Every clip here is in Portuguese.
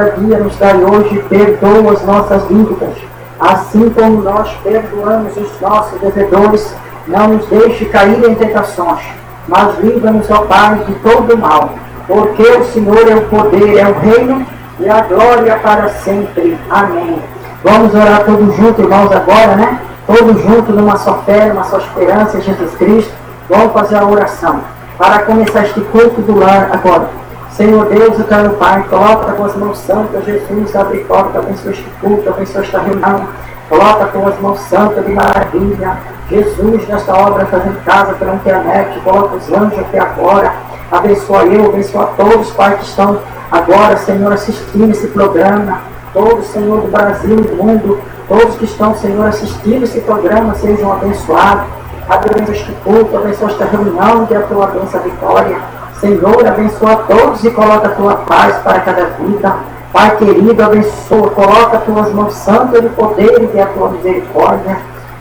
dia nos dai hoje, perdoa as nossas dívidas, assim como nós perdoamos os nossos devedores. Não nos deixe cair em tentações, mas livra-nos, ó Pai, de todo mal, porque o Senhor é o poder, é o reino e a glória para sempre. Amém. Vamos orar todos juntos, irmãos, agora, né? Todos juntos numa só fé, numa só esperança em Jesus Cristo. Vamos fazer a oração para começar este culto do lar agora. Senhor Deus, eterno Pai, coloca as tuas mãos santas, Jesus, abre porta, abençoa este culto, abençoa esta reunião. Coloca as tuas mãos santas de maravilha. Jesus, nesta obra fazendo casa pela internet, coloca os anjos aqui agora. Abençoa eu, abençoa todos, Pai, que estão agora, Senhor, assistindo esse programa. Todos, Senhor, do Brasil e do mundo, todos que estão, Senhor, assistindo esse programa, sejam abençoados. Abençoa este culto, abençoa esta reunião, dê a tua bênção, a vitória. Senhor, abençoa a todos e coloca a tua paz para cada vida. Pai querido, abençoa, coloca as tuas mãos santas de poder e dê a tua misericórdia.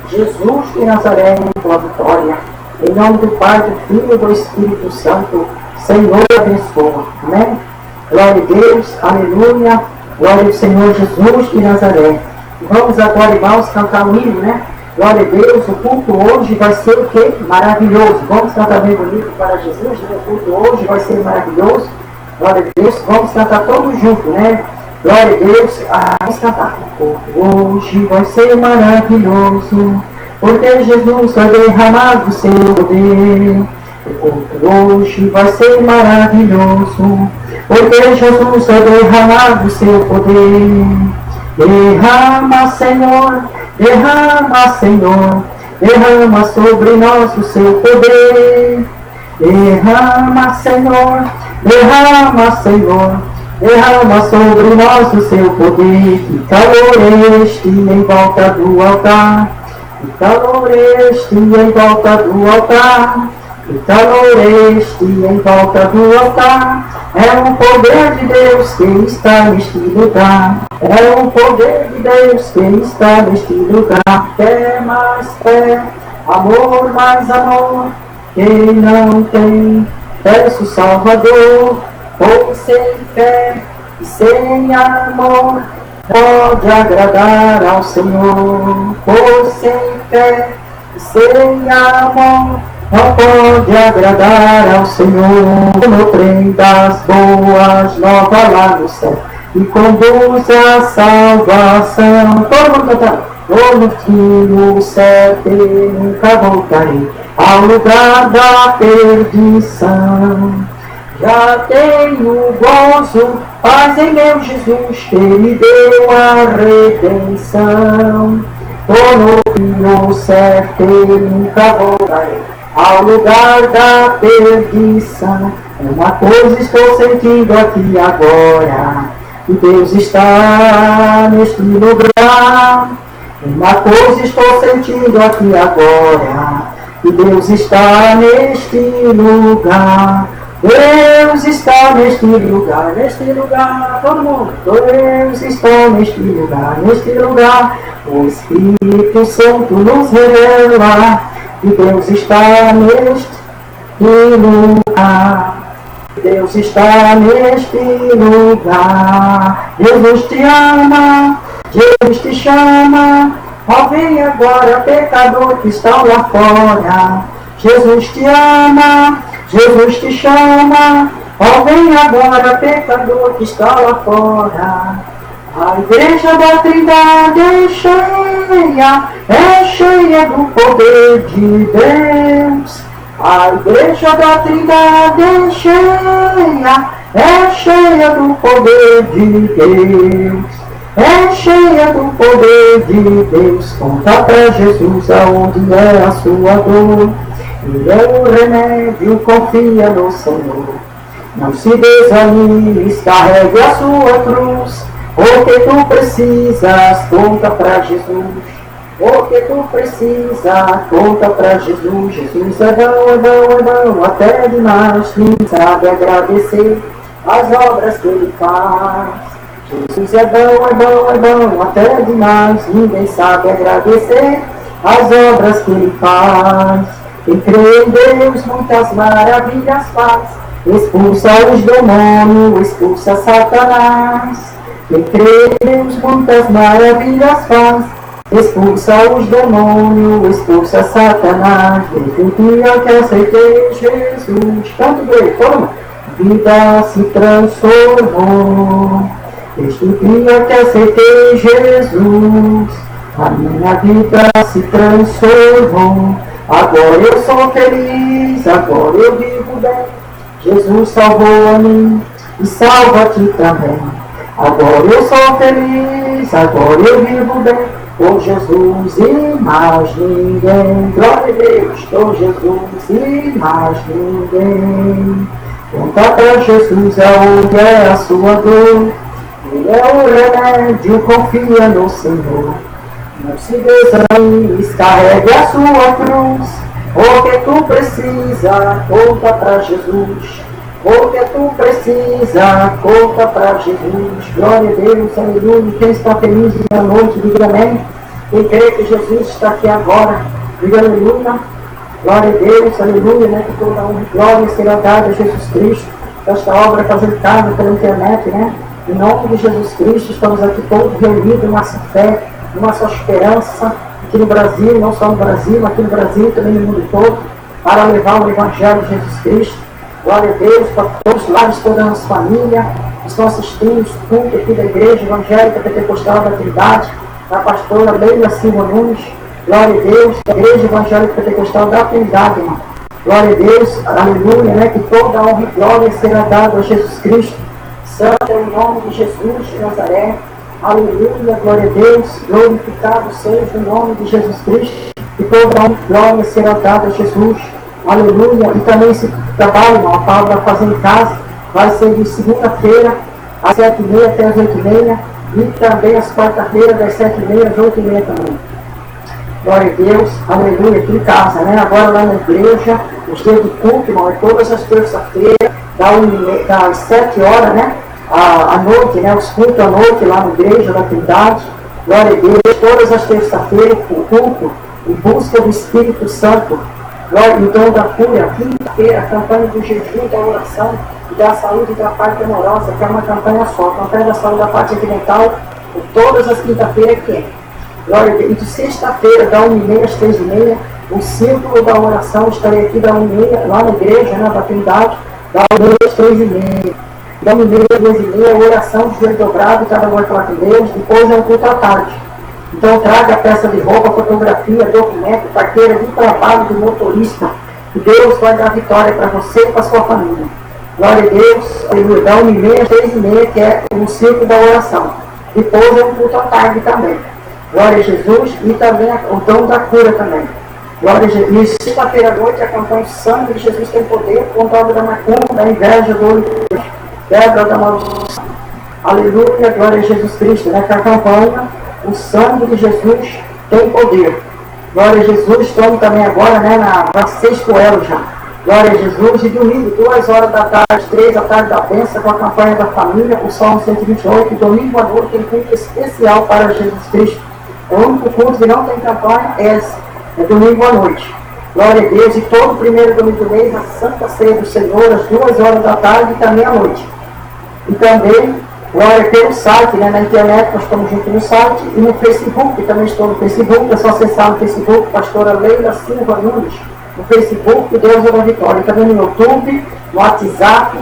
Jesus de Nazaré, em tua vitória. Em nome do Pai, do Filho e do Espírito Santo, Senhor, abençoa. Amém? Glória a Deus, aleluia. Glória ao Senhor Jesus de Nazaré. Vamos agora, irmãos, cantar um hino, né? Glória a Deus, o culto hoje vai ser o quê? Maravilhoso. Vamos cantar bem bonito para Jesus, né? O culto hoje vai ser maravilhoso. Glória a Deus, vamos cantar todos juntos, né? Glória a Deus, vamos cantar. O culto hoje vai ser maravilhoso, porque Jesus vai derramar do seu poder. O culto hoje vai ser maravilhoso, porque Jesus vai derramar do seu poder. Derrama, Senhor, derrama, Senhor, derrama sobre nós o seu poder. Derrama, Senhor, derrama, Senhor, derrama sobre nós o seu poder. Que calor este em volta do altar, que calor este em volta do altar, que calor este em volta do altar. É um poder de Deus que está neste lugar. É um poder de Deus que está neste lugar. Fé mais fé, amor mais amor. Quem não tem, peço Salvador. Pois sem fé e sem amor pode agradar ao Senhor. Pois sem fé e sem amor não pode agradar ao Senhor. No trem das boas novas lá no céu e conduz a salvação. Todo mundo cantando. No destino certo nunca voltarei ao lugar da perdição. Já tenho gozo, paz em meu Jesus, que me deu a redenção. No destino certo nunca voltarei ao lugar da perdição. Uma coisa estou sentindo aqui agora, que Deus está neste lugar. Uma coisa estou sentindo aqui agora, que Deus está neste lugar. Deus está neste lugar, todo mundo. Deus está neste lugar. O Espírito Santo nos revela que Deus está neste lugar. Deus está neste lugar. Jesus te ama, Jesus te chama. Ó, vem agora, pecador que está lá fora. Jesus te ama, Jesus te chama. Ó, vem agora, pecador que está lá fora. A igreja da Trindade é cheia do poder de Deus. A igreja da Trindade é cheia do poder de Deus. É cheia do poder de Deus. Conta pra Jesus aonde é a sua dor. Ele é o remédio, confia no Senhor. Não se desanime, carregue a sua cruz. O que tu precisas, conta pra Jesus. O que tu precisas, conta pra Jesus. Jesus é bom, até demais. Quem sabe agradecer as obras que Ele faz. Jesus é bom, até demais. Ninguém sabe agradecer as obras que Ele faz. Quem crê em Deus, muitas maravilhas faz. Expulsa os demônios, expulsa Satanás. Quem crê em Deus muitas maravilhas faz, expulsa os demônios, expulsa Satanás, desde o dia que aceitei Jesus. Canto dele, toma. Vida se transformou, desde o dia que aceitei Jesus. A minha vida se transformou, agora eu sou feliz, agora eu vivo bem. Jesus salvou a mim e salva-te também. Agora eu sou feliz, agora eu vivo bem. Por Jesus e mais ninguém. Glória a Deus, por Jesus e mais ninguém. Conta para Jesus aonde é a sua dor. Ele é o remédio, confia no Senhor. Não se desanime, carregue a sua cruz. O que tu precisa, conta para Jesus. O que tu precisa, conta para Jesus. Glória a Deus, aleluia. Quem está feliz na noite, diga amém. Quem crê que Jesus está aqui agora, diga aleluia. Glória a Deus, aleluia, né? Que toda honra e glória será dada a Jesus Cristo. Esta obra apresentada pela internet, né? Em nome de Jesus Cristo, estamos aqui todos reunidos em nossa fé, em nossa esperança, aqui no Brasil, não só no Brasil, aqui no Brasil, também no mundo todo, para levar o Evangelho de Jesus Cristo. Glória a Deus, para todos os lares, toda a nossa família, que estão assistindo os cultos aqui da Igreja Evangélica Pentecostal da Trindade, da pastora Leila Silva Nunes. Glória a Deus, da Igreja Evangélica Pentecostal da Trindade, irmão. Glória a Deus, aleluia, né? Que toda a honra e glória será dada a Jesus Cristo. Santo é o nome de Jesus de Nazaré. Aleluia, glória a Deus. Glorificado seja o nome de Jesus Cristo. Que toda a honra e glória será dada a Jesus. Aleluia. E também esse trabalho, irmão, a palavra fazer em casa, vai ser de segunda-feira, às 7h30 até às 8h30. E também às quarta-feiras, das 7h30 às 8h30 também. Glória a Deus, aleluia, aqui em casa, né? Agora lá na igreja, os dias de culto, irmão, é todas as terças-feiras, das 7 horas, né? À noite, né? Os cultos à noite lá na igreja da Trindade. Glória a Deus, todas as terças-feiras, o culto em busca do Espírito Santo. Glória, então, da cura, quinta-feira, a campanha do jejum, da oração e da saúde e da parte amorosa, que é uma campanha só. A campanha da saúde da parte sentimental, todas as quinta-feiras que é. Glória a Deus. E de sexta-feira, da 1h30 às 3h30, o círculo da oração, estarei aqui da 1h30, lá na igreja, né, da Trindade, da 1h30 às 3h30. Da 1h30 às 2h30, oração de joelho dobrado, cada um vai falar com Deus, depois é um culto à tarde. Então traga a peça de roupa, fotografia, documento, carteira de trabalho do motorista. E Deus vai dar vitória para você e para a sua família. Glória a Deus, aleluia. Da 1h30 às 3h30, que é o círculo da oração. Depois é um culto à tarde também. Glória a Jesus, e também o dom da cura também. Glória a Jesus. E sexta-feira à noite, a campanha O Sangue de Jesus tem poder, contra a obra da macumba, da inveja, do olho, quebra da maldição. Aleluia, glória a Jesus Cristo, né? Que a campanha O Sangue de Jesus tem poder. Glória a Jesus, estamos também agora, né? Na sexto elo já. Glória a Jesus, e domingo, 2 horas da tarde, 3 da tarde da bênção, com a campanha da família, o Salmo 128, e domingo à noite tem culto especial para Jesus Cristo. O único culto que não tem campanha é domingo à noite. Glória a Deus. E todo primeiro domingo do mês, a Santa Ceia do Senhor, às 2 horas da tarde e também à noite. E também, glória, pelo site, né, na internet, nós estamos juntos no site, e no Facebook, também estou no Facebook, é só acessar no Facebook, pastora Leila Silva Nunes, no Facebook, Deus é uma vitória. E também no YouTube, no WhatsApp,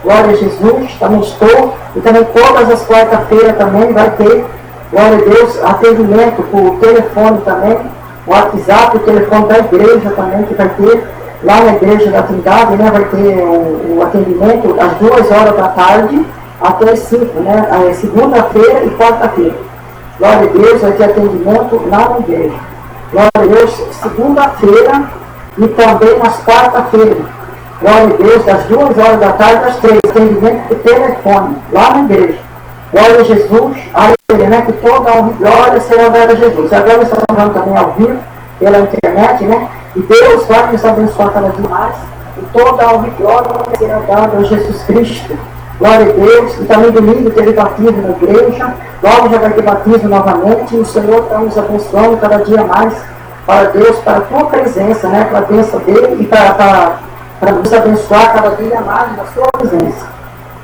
glória a Jesus, também estou. E também todas as quarta-feiras também vai ter, glória a Deus, atendimento por telefone também, o WhatsApp, o telefone da igreja também, que vai ter lá na igreja da Trindade, né, vai ter o atendimento às 2 horas da tarde até as 5, né, segunda-feira e quarta-feira. Glória a Deus, vai ter atendimento lá na igreja. Glória a Deus, segunda-feira e também nas quarta-feiras. Glória a Deus, das 2 horas da tarde às 3, atendimento por telefone, lá na igreja. Glória a Jesus, aleluia, né? Que toda a honra e glória será dada a Jesus. Agora estamos falando também ao vivo, pela internet, né? E Deus vai nos abençoar cada dia mais. E toda a honra e glória será dada a Jesus Cristo. Glória a Deus. E também domingo teve batismo na igreja. Logo já vai ter batismo novamente. E o Senhor está nos abençoando cada dia mais para Deus, para a tua presença, né? Para a bênção dele e para nos abençoar cada dia mais na sua presença.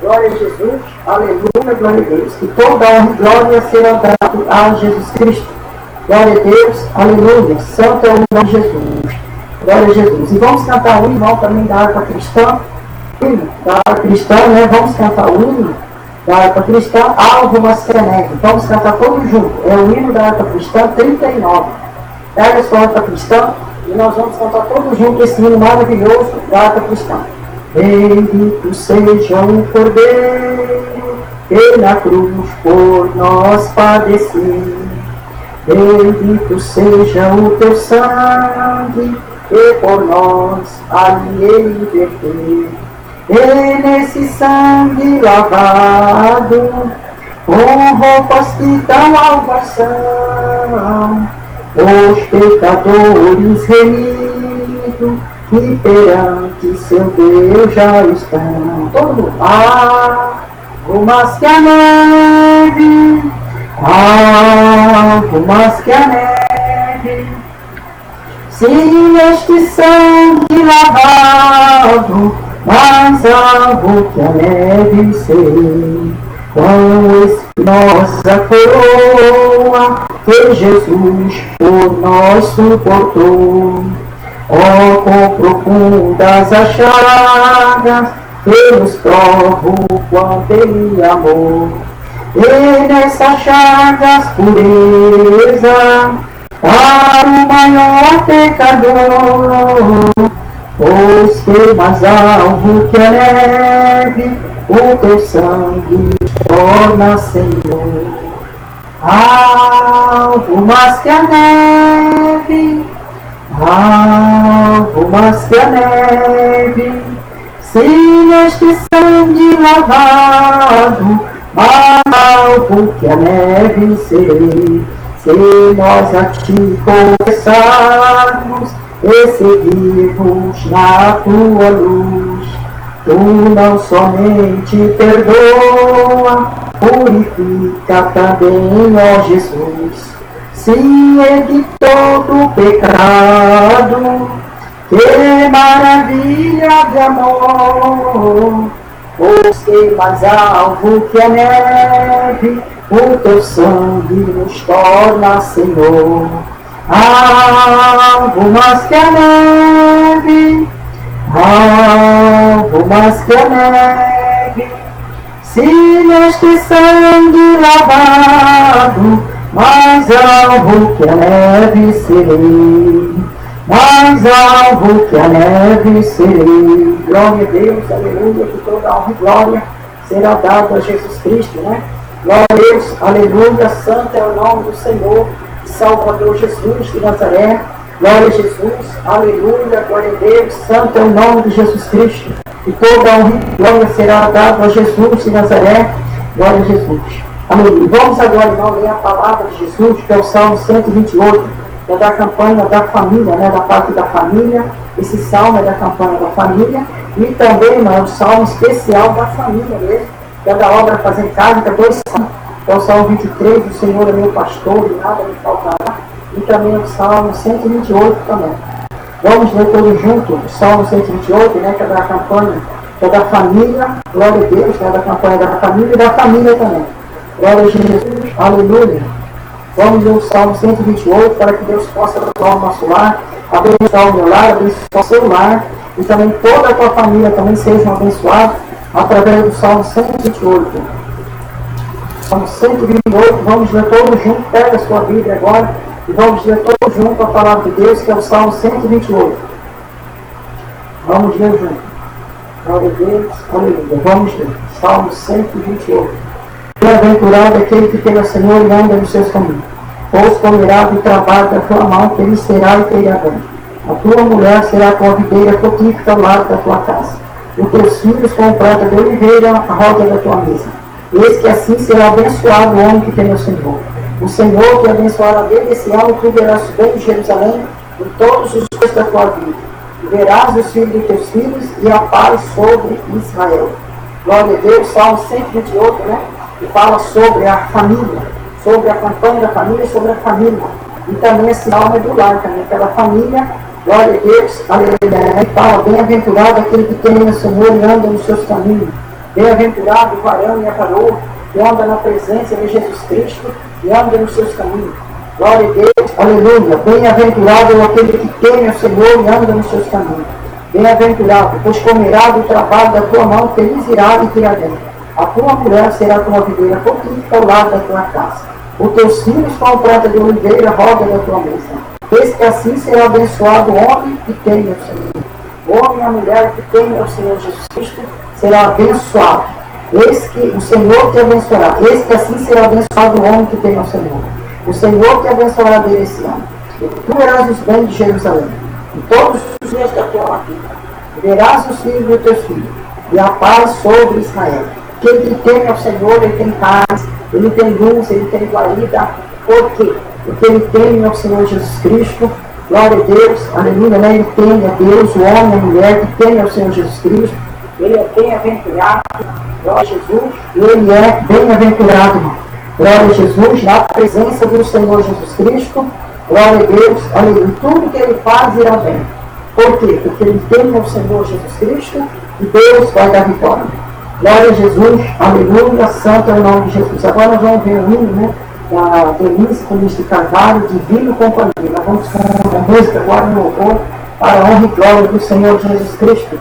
Glória a Jesus, aleluia, glória a Deus. Que toda honra e glória será dada a Jesus Cristo. Glória a Deus, aleluia. Santo é o nome de Jesus. Glória a Jesus. E vamos cantar o hino também da harpa cristã. Da harpa cristã, né? Vamos cantar o hino da harpa cristã, Alvo Mascanegue. Vamos cantar todos juntos. É o hino da harpa cristã 39. Pega a sua harpa cristã e nós vamos cantar todos juntos esse hino maravilhoso da harpa cristã. Bendito seja o Cordeiro que na cruz por nós padeceu. Bendito seja o teu sangue que por nós ali ele verteu. E nesse sangue lavado, com roupas que dão salvação, os pecadores remidos, que perante seu Deus já estão. Todo mundo. Mais que a neve, mais que a neve, se este sangue lavado, mais alvo que a neve sei, com espinhosa coroa que Jesus por nós suportou. Oh, com profundas as chagas, que nos provo quanto ele amou. E nessas chagas pureza, para o maior pecador, pois que mais alvo que a neve, o teu sangue torna, Senhor. Alvo mais que a neve, alvo mais que a neve, se neste sangue lavado, mais alvo que a neve serei. Se nós a ti confessarmos e seguirmos na tua luz, tu não somente perdoa, purifica também, ó Jesus. Se de todo pecado, que maravilha de amor, pois que mais alvo que a neve, o teu sangue nos torna, Senhor. Alvo mais que a neve, alvo mais que a neve, se neste sangue lavado, mais alvo que a neve serei, mais alvo que a neve serei. Glória a Deus, aleluia, que toda honra e glória será dada a Jesus Cristo, né? Glória a Deus, aleluia, santo é o nome do Senhor, Salvador Jesus de Nazaré. Glória a Jesus, aleluia, glória a Deus, santo é o nome de Jesus Cristo. E toda honra e glória será dada a Jesus de Nazaré. Glória a Jesus. Amém. Vamos agora, irmão, ler a palavra de Jesus, que é o Salmo 128, é da campanha da família, né, da parte da família. Esse salmo é da campanha da família. E também, irmão, é um salmo especial da família mesmo, que é da obra Fazer Casa, que é dois salmos. É o Salmo 23, o Senhor é meu pastor e nada me faltará. E também o Salmo 128 também. Vamos ler todos juntos o Salmo 128, né, que é da campanha, que é da família, glória a Deus, né, da campanha da família e da família também. Glória a Jesus, aleluia. Vamos ler o Salmo 128 para que Deus possa abençoar o nosso lar, abençoar o meu lar, abençoar o seu lar e também toda a tua família também sejam abençoados através do Salmo 128. Salmo 128, vamos ler todos juntos, pega a sua Bíblia agora e vamos ler todos juntos a palavra de Deus, que é o Salmo 128. Vamos ler juntos. Glória a Deus, aleluia. Vamos ler. Salmo 128. Bem-aventurado aquele que tem o Senhor e anda nos seus caminhos. Pois comerá do trabalho da tua mão, que ele será e terá bem. A tua mulher será a tua videira frutífera ao lado da tua casa. Os teus filhos com prata de oliveira à roda da tua mesa. Eis que assim será abençoado o homem que tem o Senhor. O Senhor te abençoará desde esse ano, tu verás bem de Jerusalém em todos os dias da tua vida. E verás os filhos de teus filhos e a paz sobre Israel. Glória a Deus, Salmo 128, né? Que fala sobre a família, sobre a campanha da família e sobre a família. E também esse salmo é do lar também, pela família. Glória a Deus, aleluia. E fala, bem-aventurado aquele que tem o Senhor e anda nos seus caminhos. Bem-aventurado o varão e a varoa que anda na presença de Jesus Cristo e anda nos seus caminhos. Glória a Deus, aleluia. Bem-aventurado aquele que teme ao Senhor e anda nos seus caminhos. Bem-aventurado, pois comerá do trabalho da tua mão, feliz irá e tirar dentro. A tua mulher será tua videira frutífera ao lado da tua casa. Os teus filhos com prata de oliveira roda da tua mesa. Eis que assim será abençoado o homem que teme ao Senhor. O homem e a mulher que teme ao Senhor Jesus Cristo será abençoado. Eis que o Senhor te abençoará. Eis que assim será abençoado o homem que teme ao Senhor. O Senhor te abençoará dele esse ano. E tu verás os bens de Jerusalém em todos os dias da tua vida. Verás os filhos dos teus filhos e a paz sobre Israel. Quem que teme ao Senhor, ele tem paz, ele tem luz, ele tem guarida. Por quê? Porque ele teme ao Senhor Jesus Cristo. Glória a Deus, aleluia, né? Ele teme a Deus, o homem e a mulher que teme ao Senhor Jesus Cristo. Ele é bem-aventurado, glória a Jesus, e ele é bem-aventurado, irmão. Glória a Jesus, na presença do Senhor Jesus Cristo. Glória a Deus, aleluia. Tudo que ele faz irá bem. Por quê? Porque ele teme ao Senhor Jesus Cristo e Deus vai dar vitória. Glória a Jesus, aleluia, santo é o nome de Jesus. Agora nós vamos ver o hino, né? Da Denise Comis de Carvalho, Divino Companhia. Nós vamos com a música agora no louvor para a honra e glória do Senhor Jesus Cristo.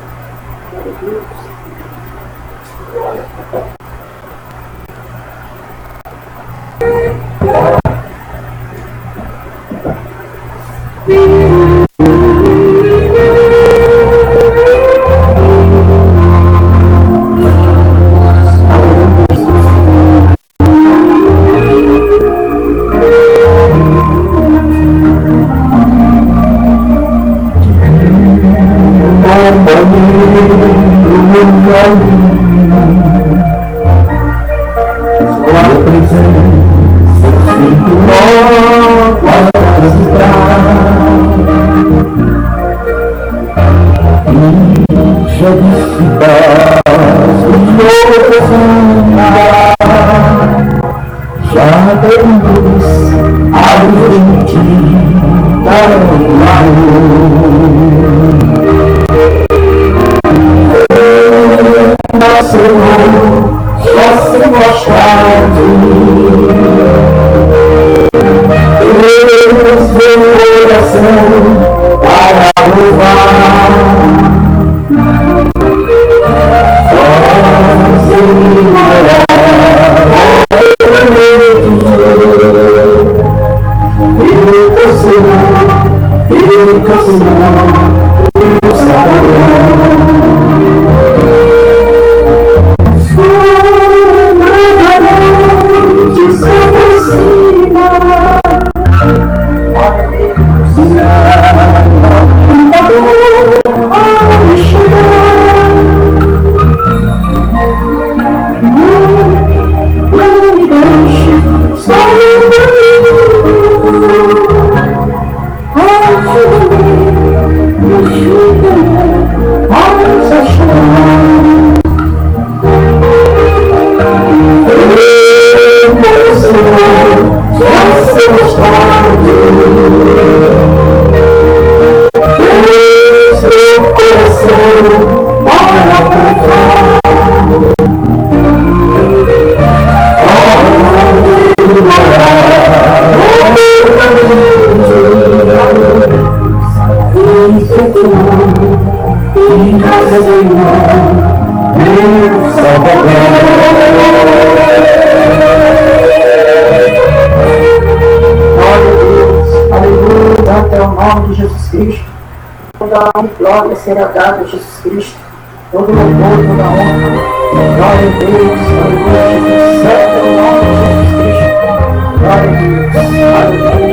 Glória será dada a Jesus Cristo, todo o louvor, toda a honra, glória a Deus, aleluia, santo é o nome de Jesus Cristo, glória a Deus, aleluia.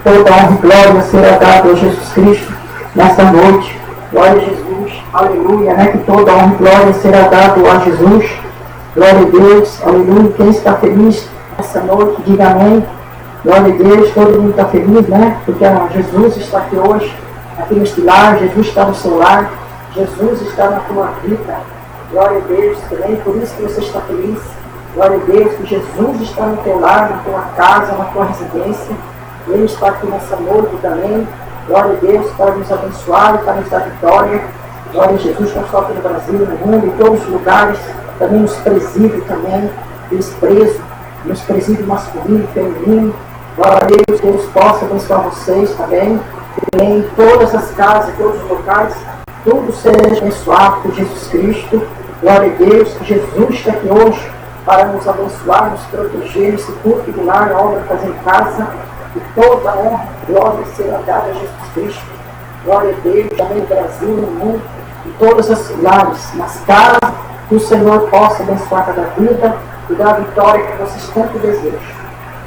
toda honra e glória será dada a Jesus Cristo nesta noite. Glória a Jesus, aleluia, né? Que toda honra e glória será dada a Jesus. Glória a Deus, aleluia. Quem está feliz nessa noite, diga amém. Glória a Deus, todo mundo está feliz, né? Porque Jesus está aqui hoje, aqui neste lar, Jesus está no seu lar, Jesus está na tua vida. Glória a Deus também, por isso que você está feliz. Glória a Deus, que Jesus está no teu lar, na tua casa, na tua residência. Ele está aqui nessa noite também. Glória a Deus, para nos abençoar e para nos dar vitória. Glória a Jesus, não só aqui no Brasil, no mundo, em todos os lugares. Também nos presídios também, eles presos, nos presídios masculino e feminino. Glória a Deus, que Deus possa abençoar vocês também. Em todas as casas, em todos os locais, tudo seja abençoado por Jesus Cristo. Glória a Deus, que Jesus está aqui hoje para nos abençoar, nos proteger, nesse culto do lar, a obra fazer em casa. E toda a honra e glória será dada a Jesus Cristo. Glória a Deus, também no Brasil, no mundo, em todas as lares, nas casas, que o Senhor possa abençoar cada vida e dar a vitória que vocês tanto desejam.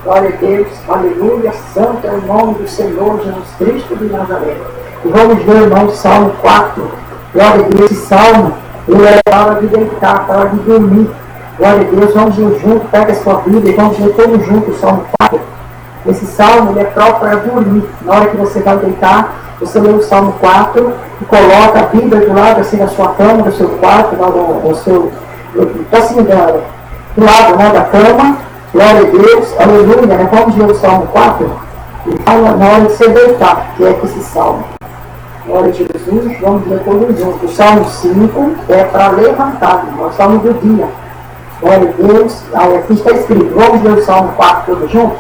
Glória a Deus, aleluia, santo é o nome do Senhor Jesus Cristo de Nazaré. E vamos ver, irmãos, Salmo 4. Glória a Deus, esse Salmo, ele é para de deitar, para de dormir. Glória a Deus, vamos ler junto, pega a sua Bíblia e vamos ler todos juntos o Salmo 4. Esse Salmo ele é próprio para dormir. Na hora que você vai deitar, você lê o Salmo 4 e coloca a Bíblia do lado assim da sua cama, do seu quarto, do seu, assim, do lado, né, da cama. Glória a Deus, aleluia, né? Vamos ler o Salmo 4 e fala na hora de você deitar, que é esse Salmo. Glória a Jesus, vamos ler todos juntos. O Salmo 5 é para levantar, é o Salmo do dia. Glória a Deus, aqui está escrito, vamos ler o Salmo 4 todos juntos?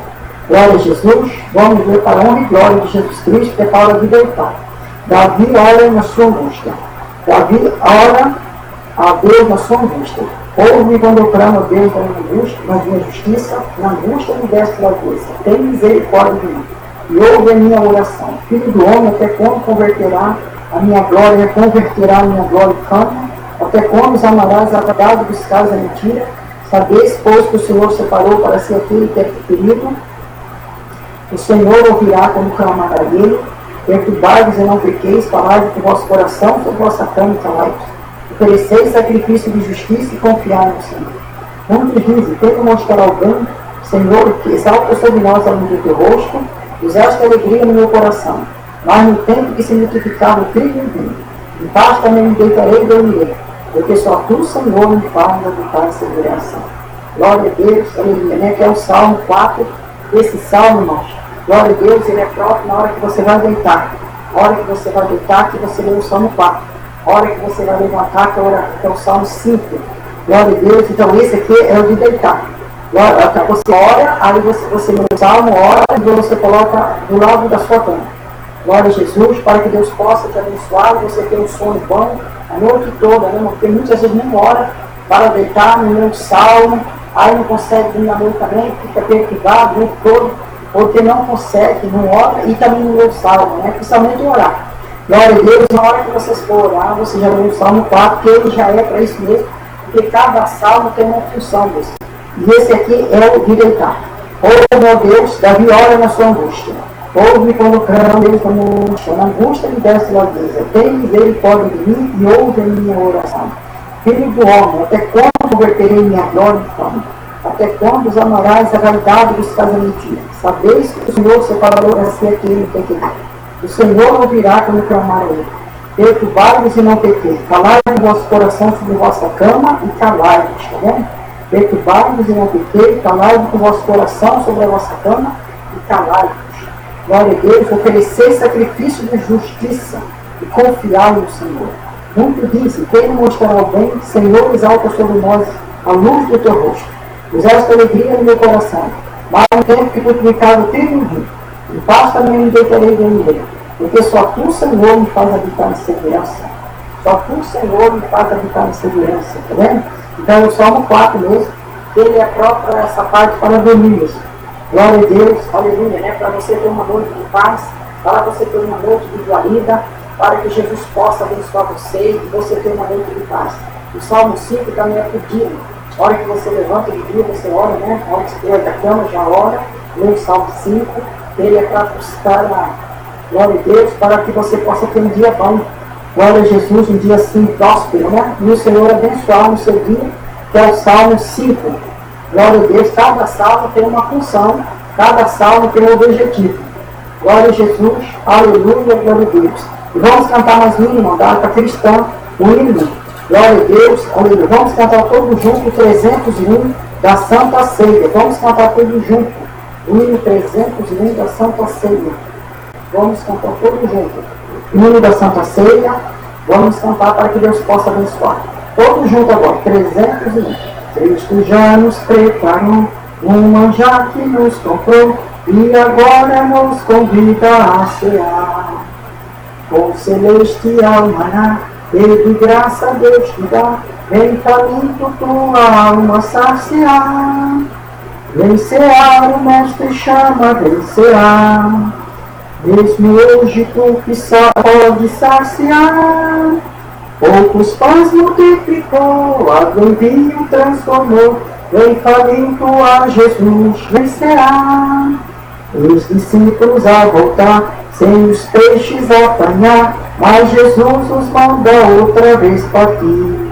Glória a Jesus, vamos ler para a honra e glória de Jesus Cristo, que é para a hora de deitar. Davi ora na sua angústia. Davi ora a Deus na sua angústia. Ouve quando eu clamo a Deus na minha angústia, na minha justiça, na angústia me deste largueza. Tem misericórdia de mim e ouve a minha oração. Filho do homem, até quando converterá a minha glória, converterá a minha glória em fama? Até quando os amarás a verdade e buscares a mentira? Sabeis, pois, que o Senhor separou para si aquele que é perigo. O Senhor ouvirá quando clamar a ele. Perturbai-vos e não pequeis, falai com o vosso coração sobre vossa cama e calai-vos. Ofereceis sacrifício de justiça e confiai no Senhor. Não te dize, tenta mostrar alguém, Senhor, que exalta sobre nós a luz do teu rosto, usaste alegria no meu coração. Mas no tempo que se multiplicava o trigo e o vinho, em paz também me deitarei e dormirei, porque só tu, Senhor, me faz habitar em segurança. Glória a Deus, aleluia, né? Que é o Salmo 4, esse Salmo, irmãos. Glória a Deus, ele é próprio na hora que você vai deitar. Na hora que você vai deitar, que você lê o Salmo 4. A hora que você vai levantar, que é o Salmo 5. Glória a Deus. Então esse aqui é o de deitar. Você ora, aí você lê o Salmo, ora e você coloca do lado da sua cama. Glória a Jesus, para que Deus possa te abençoar e você ter um sono bom a noite toda, né? Porque muitas vezes nem ora para deitar no meio do Salmo, aí não consegue dormir à noite também, fica perturbado o noite todo, porque não consegue, não ora e também não lê o Salmo, né? Principalmente orar. Glória a Deus, na hora que vocês for orar, você já lê o Salmo 4, que ele já é para isso mesmo, porque cada salmo tem uma função desse. E esse aqui é o de deitar. Ouve, meu Deus, Davi ora na sua angústia. Ouve quando clamo Deus na minha angústia. Na angústia me desce largueza. Tem misericórdia de mim e ouve a minha oração. Filho do homem, até quando converterei minha glória em fama? Até quando os amarás a vaidade dos casos mentira? Sabeis que o Senhor separou para si aquele que tem que dar. O Senhor ouvirá quando clamar a ele. Perturbai-vos e não pequeis. Calai o vosso coração sobre vossa cama e calai-vos. Está vendo? Perturbai-vos e não pequeis. Calai-vos com o vosso coração sobre a vossa cama e calai-vos. Glória a Deus. Ofereceis sacrifício de justiça e confiai no Senhor. Muito disse, quem mostrar ao bem, Senhor, exalta sobre nós a luz do teu rosto. Usaste alegria no meu coração. Mas no tempo que multiplicava o trigo e o vinho, em paz também me deitarei e dormirei, porque só tu, Senhor, me faz habitar em segurança. Só tu, Senhor, me faz habitar em segurança. Está vendo? Então, o Salmo 4 mesmo, ele é próprio para essa parte para dormir mesmo. Glória a Deus, aleluia, né? Para você ter uma noite de paz, para você ter uma noite de guarida, para que Jesus possa abençoar você e você ter uma noite de paz. O Salmo 5 também é pedido. A hora que você levanta de dia, você ora, né? A hora que você sai da cama, já ora, lê o Salmo 5. Creia para buscar a glória a Deus, para que você possa ter um dia bom. Glória a Jesus, um dia assim próspero, né? E o Senhor abençoar no seu dia, que é o Salmo 5. Glória a Deus, cada salmo tem uma função, cada salmo tem um objetivo. Glória a Jesus, aleluia, glória a Deus. E vamos cantar mais um hino, mandado para cristã, o hino, glória a Deus, aleluia. Vamos cantar todos juntos o 301 da Santa Ceia. Vamos cantar todos juntos o hino 301 da Santa Ceia. Vamos cantar todos juntos o hino da Santa Ceia. Vamos cantar para que Deus possa abençoar. Todos juntos agora, 301. Cristo já nos preparou um manjar que nos comprou e agora nos convida a cear. Com celestial maná, e de graça Deus te dá, vem faminto tua alma saciar. Vem cear, o Mestre chama, vem cear. Mesmo hoje tu que só pode saciar. Poucos pães multiplicou, água em vinho transformou, vem faminto a Jesus, vem cear. Os discípulos a voltar, sem os peixes apanhar, mas Jesus os manda outra vez partir.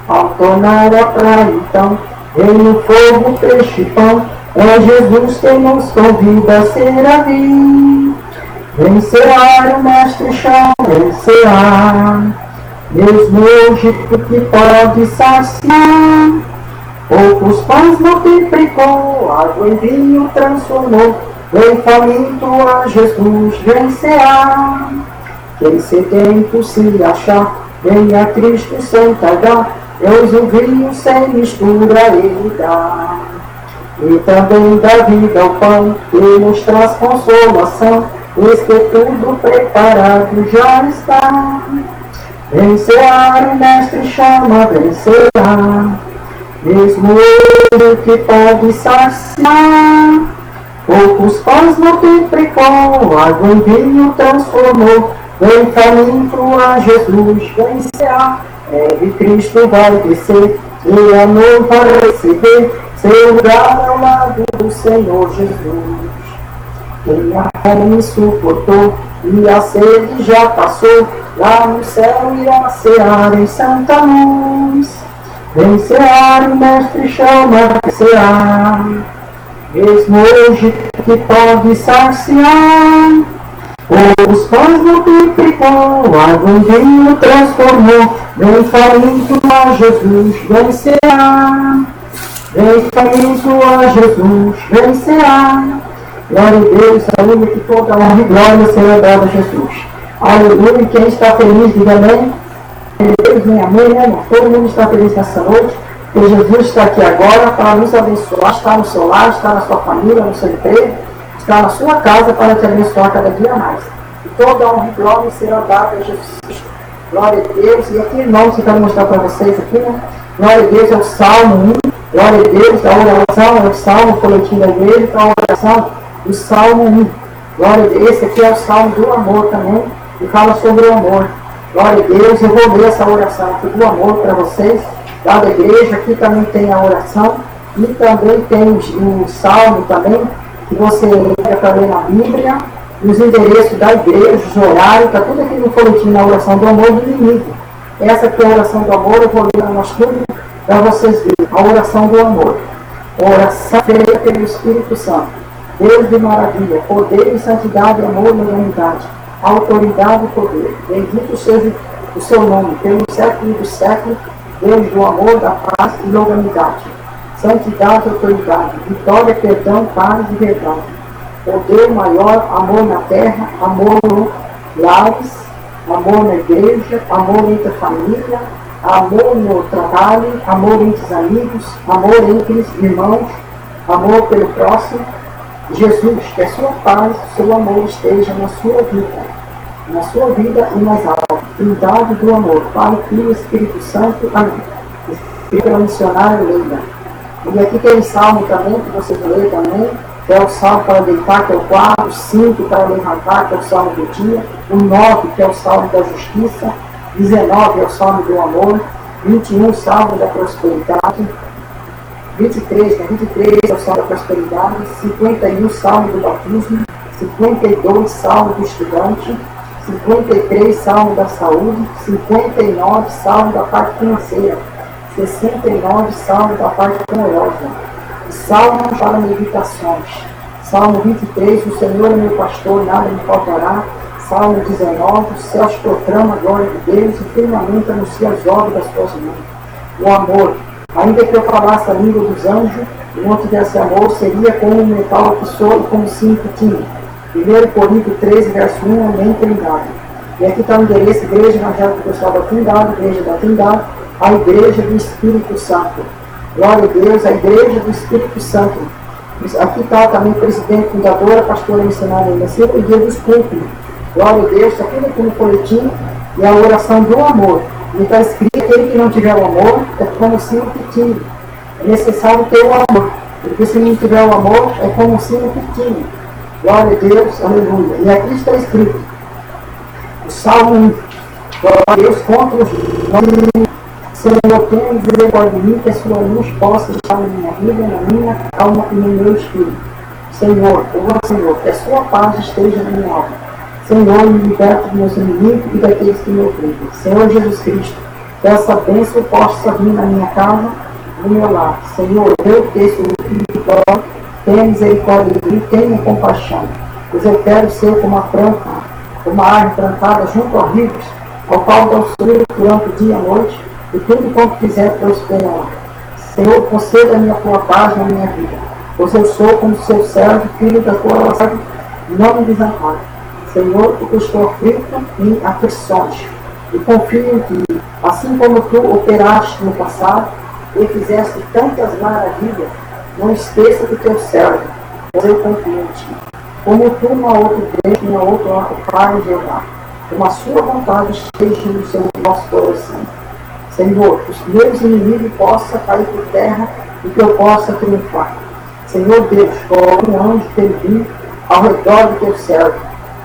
Ao tornar a praia então, vem o fogo, peixe e pão, é Jesus quem nos convida a servir. Vem cear, o Mestre chama, vem cear. Mesmo hoje tu que pode saciar. Poucos pães multiplicou, água em vinho transformou, vem faminto a Jesus, vem cear. Quem sedento se achar, vem a Cristo sem tardar, pois o vinho sem mistura ele dá. E também da vida o pão, que nos traz consolação, eis que tudo preparado já está. Vem cear, o Mestre chama, vem cear. Mesmo ele que pode saciar. Poucos pães multiplicou, água em vinho transformou, vem faminto a Jesus, vem cear. De Cristo vai descer, e a noiva receber seu lugar ao lado do Senhor Jesus. Quem a fome suportou e a sede já passou, lá no céu irá cear em santa luz. Vem cear, o Mestre chama, vem cear. Mesmo hoje que pode saciar. Os pães multiplicou, água em vinho transformou, vem faminto a Jesus, vem cear. Vem faminto a Jesus, vem cear. Glória a Deus, aleluia, que toda honra e glória seja dada a Jesus. Aleluia, quem está feliz, diga amém. Deus, vem amém, né? Todo mundo está feliz nessa noite, porque Jesus está aqui agora para nos abençoar, está no seu lar, está na sua família, no seu emprego, está na sua casa para te abençoar cada dia mais. E toda honra e glória será dada a Jesus. Glória a Deus. E aqui, irmãos, eu quero mostrar para vocês aqui, né? Glória a Deus é o Salmo 1. Glória a Deus, a oração é o Salmo coletivo da igreja, então a oração do Salmo 1. Glória a Deus, esse aqui é o Salmo do amor também, que fala sobre o amor. Glória a Deus, eu vou ler essa oração aqui do amor para vocês, lá da igreja. Aqui também tem a oração, e também tem o Salmo também, que você lê para ler na Bíblia, os endereços da igreja, os horários, está tudo aqui no folhetim, na oração do amor do inimigo. Essa aqui é a oração do amor, eu vou ler no nosso estudo para vocês verem. A oração do amor. Oração feita pelo Espírito Santo. Deus de maravilha, poder e santidade, amor e unidade, autoridade e poder. Bendito seja o seu nome, pelo século dos séculos, Deus do amor, da paz e da humanidade. Santidade e autoridade, vitória, perdão, paz e verdade. Poder maior, amor na terra, amor no lares, amor na igreja, amor entre a família, amor no trabalho, amor entre os amigos, amor entre os irmãos, amor pelo próximo. Jesus, que a sua paz, seu amor esteja na sua vida e nas almas. Trindade do amor, Pai, Filho e Espírito Santo. Amém. Espírito missionário, leia. E aqui tem o Salmo também, que vocês leem também, que é o Salmo para deitar, que é o 4, o 5 para levantar, que é o Salmo do dia, o 9, que é o Salmo da justiça, 19 é o Salmo do amor, 21 o Salmo da prosperidade, 23, né? 23 é o salmo da prosperidade, 51 salmo do batismo, 52 salmo do estudante, 53 salmo da saúde, 59 salmo da parte financeira, 69 salmo da parte amorosa, salmo para meditações, Salmo 23, o Senhor é meu pastor, nada me faltará. Salmo 19, os céus proclamam a glória de Deus e firmamente anuncia as obras das suas mãos. O amor, ainda que eu falasse a língua dos anjos, e não tivesse amor, seria como um metal que soa e como cinco tinha. 1 Coríntios 13, verso 1, amém, Trindade. E aqui está o endereço, Igreja Evangélica Pessoal da Trindade, Igreja da Trindade, a Igreja do Espírito Santo. Glória a Deus, a Igreja do Espírito Santo. Aqui está também o presidente, fundadora, pastora missionária ainda sempre, o dia dos cultos. Glória a Deus, está tudo aqui no folhetim, e a oração do amor. E está escrito, aquele que não tiver o amor, é como se o tire. É necessário ter o amor, porque se não tiver o amor, é como se o tire. Glória a Deus, aleluia. E aqui está escrito, o Salmo 1, glória a Deus contra os Senhor, tenha misericórdia de mim, que a sua luz possa estar na minha vida, na minha alma e no meu espírito. Senhor, Senhor, que a sua paz esteja na minha alma. Senhor, me liberte dos meus inimigos e daqueles que me oprimem. Senhor Jesus Cristo, que essa bênção possa vir na minha casa, no meu lar. Senhor, eu que sou o Filho de Deus, tenha misericórdia de mim, tenha compaixão. Pois eu quero ser como a planta, como a árvore plantada junto a rios, ao qual dá o sol durante o dia e a noite, e tudo quanto quiser prosperará. Senhor, conceda-me a tua paz na minha vida, pois eu sou como seu servo, filho da tua serva, não me desampare. Senhor, porque eu estou aflito em aflições, e confio em ti, assim como tu operaste no passado, e fizeste tantas maravilhas, não esqueça do teu servo, pois eu confio em ti. Como tu não há outro Deus, não há outro Pai Jeová, como a sua vontade esteja no seu nosso coração. Senhor, que os meus inimigos possam cair por terra e que eu possa triunfar. Senhor Deus, coloque um anjo perdido ao redor do teu servo.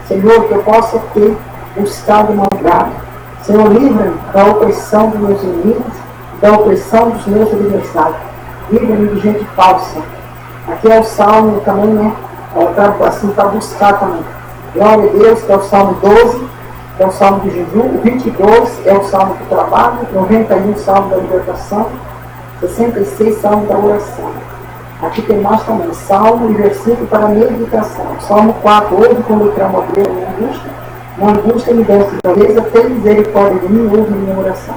Senhor, que eu possa ter buscado uma grada. Senhor, livra-me da opressão dos meus inimigos, da opressão dos meus adversários. Livra-me de gente falsa. Aqui é o Salmo também, né? Assim, para buscar também. Glória a Deus, que é o Salmo 12. É o Salmo do jejum, o 22 é o Salmo do trabalho, 91 Salmo da libertação, 66 Salmo da oração. Aqui tem mais também, Salmo e versículo para meditação. Salmo 4, ouve quando eu clamo a Deus na angústia me deste clareza, tem misericórdia de mim, ouve minha oração.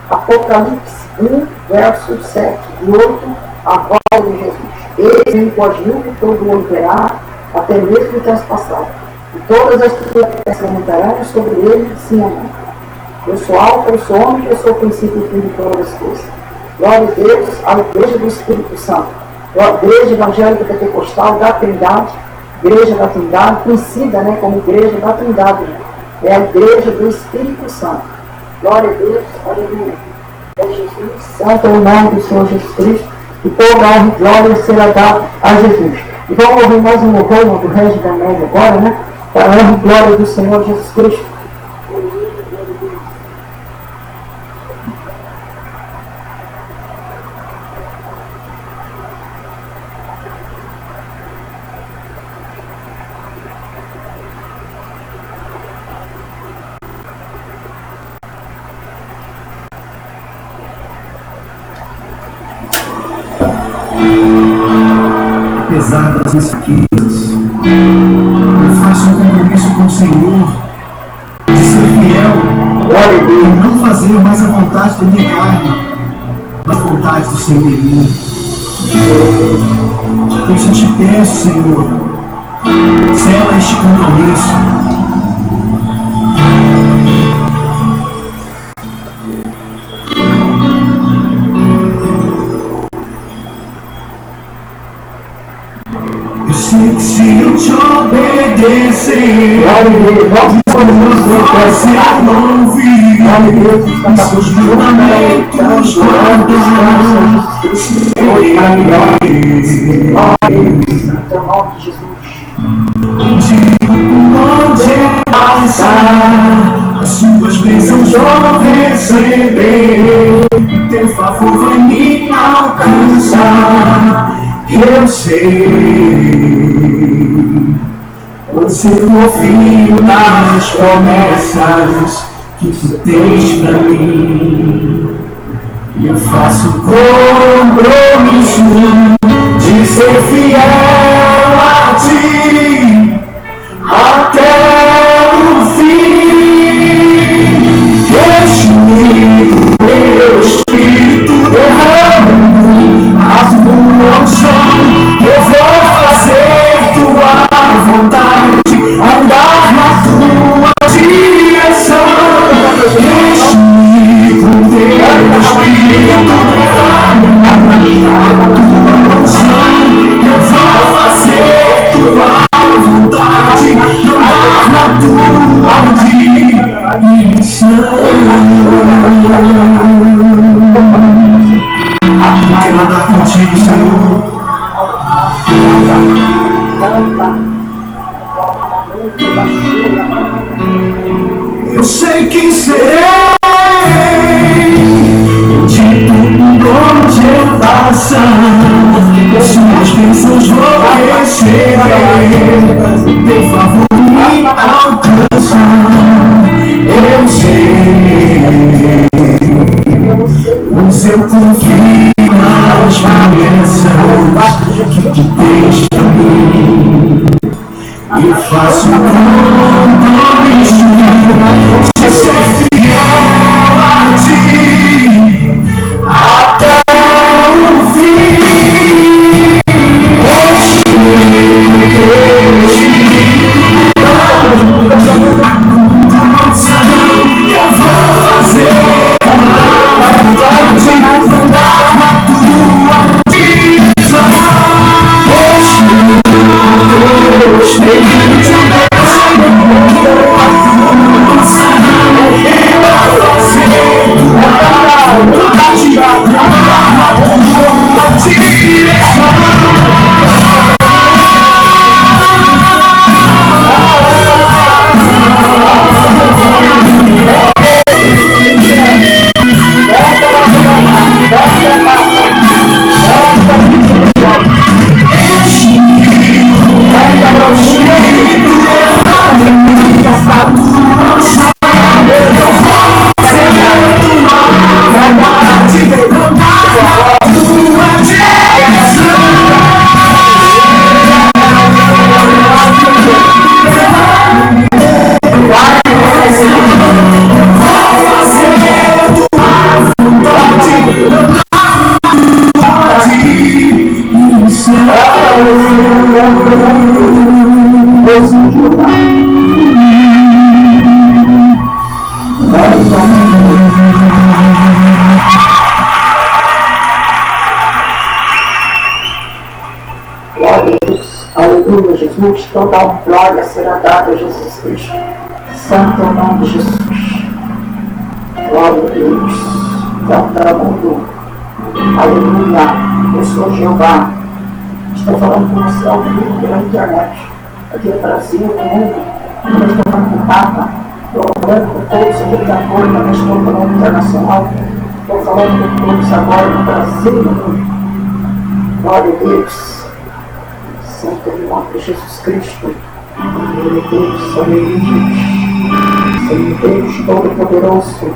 Apocalipse 1, verso 7 e 8, a voz de Jesus. Eis em coadjuvo todo o verá, até mesmo o transpassado. E todas as criaturas se lamentarão sobre ele, sim, amém. Eu sou alfa, eu sou homem, eu sou o princípio e fim de todas as coisas. Glória a Deus, a Igreja do Espírito Santo. A Igreja Evangélica Pentecostal da Trindade, Igreja da Trindade, conhecida, né, como Igreja da Trindade. Né? É a Igreja do Espírito Santo. Glória a Deus, aleluia. É Jesus, santo é o nome do Senhor Jesus Cristo, e toda a honra e glória será dada a Jesus. E vamos ouvir mais um louvor do Regis da Média agora, né? Para a honra e glória do Senhor Jesus Cristo. Apesar das minhas fraquezas, eu faço um compromisso com o Senhor de ser fiel e não fazer mais a vontade da minha carne, mas a vontade do Senhor em mim. Por isso eu te peço, Senhor, sela este compromisso. Se eu te obedecer, você não ouvir os seus mandamentos onde passar, as suas bênçãos vou receber, teu favor vai me alcançar. Eu sei, você confia nas promessas que tu tens pra mim. E eu faço compromisso de ser fiel a ti até o fim. Deixe-me teu Espírito derramando as unções. Eu vou fazer tua vontade, andar na tua direção. Deixe-me com teu Espírito derramando as unções. Eu vou fazer tua vontade, andar na tua direção. Quero andar contigo, Senhor. Eu sei quem serei, de tudo onde eu passar, suas bênçãos vou receber, o teu favor me alcança. Eu sei, mas eu confio nas promessas que tu tens pra mim. Eu faço compromisso de ser fiel a ti até o fim. Eu vou fazer a vontade, andar na tua direção. Aleluia, Jesus, toda a glória será dada a Jesus Cristo. Santo é o nome de Jesus. Glória a Deus. Mundo. Aleluia. Eu sou Jeová. Estou falando com você ao vivo pela internet. Aqui no Brasil, no mundo. Eu estou falando com o Papa. Estou falando com todos os ditadores, também estou falando internacional. Estou falando com todos agora no Brasil e no mundo. Glória a Deus. Santo em nome de Jesus Cristo. Meu Deus, aleluia. Senhor Deus Todo-Poderoso.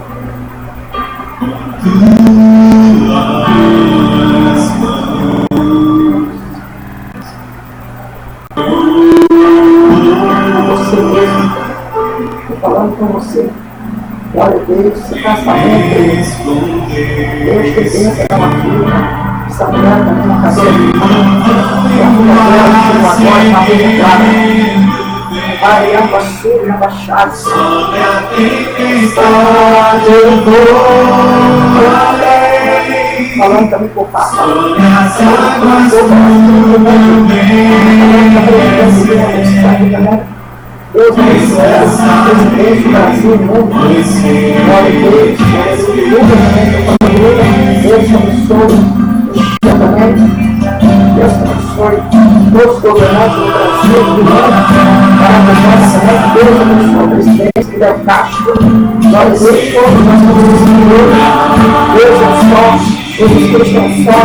Você mesmo. Estou falando com você. Glória a Deus, esse casamento. Deus te bença na filha. Essa mulher também na cabeça. E a mulher dela chegou agora na rua clara. Vai, amba sul, amba chave. Sobre a tempestade eu vou além. Falando também com o Papa. Sobre as águas do meu bem. Deus abençoe o presidente do Brasil, o mundo. Glória a Deus. Deus abençoe. Deus abençoe todos os governantes do Brasil, do mundo, para a nossa Deus abençoe o presidente Fidel Castro, glória a Deus, todos nós somos Deus é só, Jesus Cristo é só,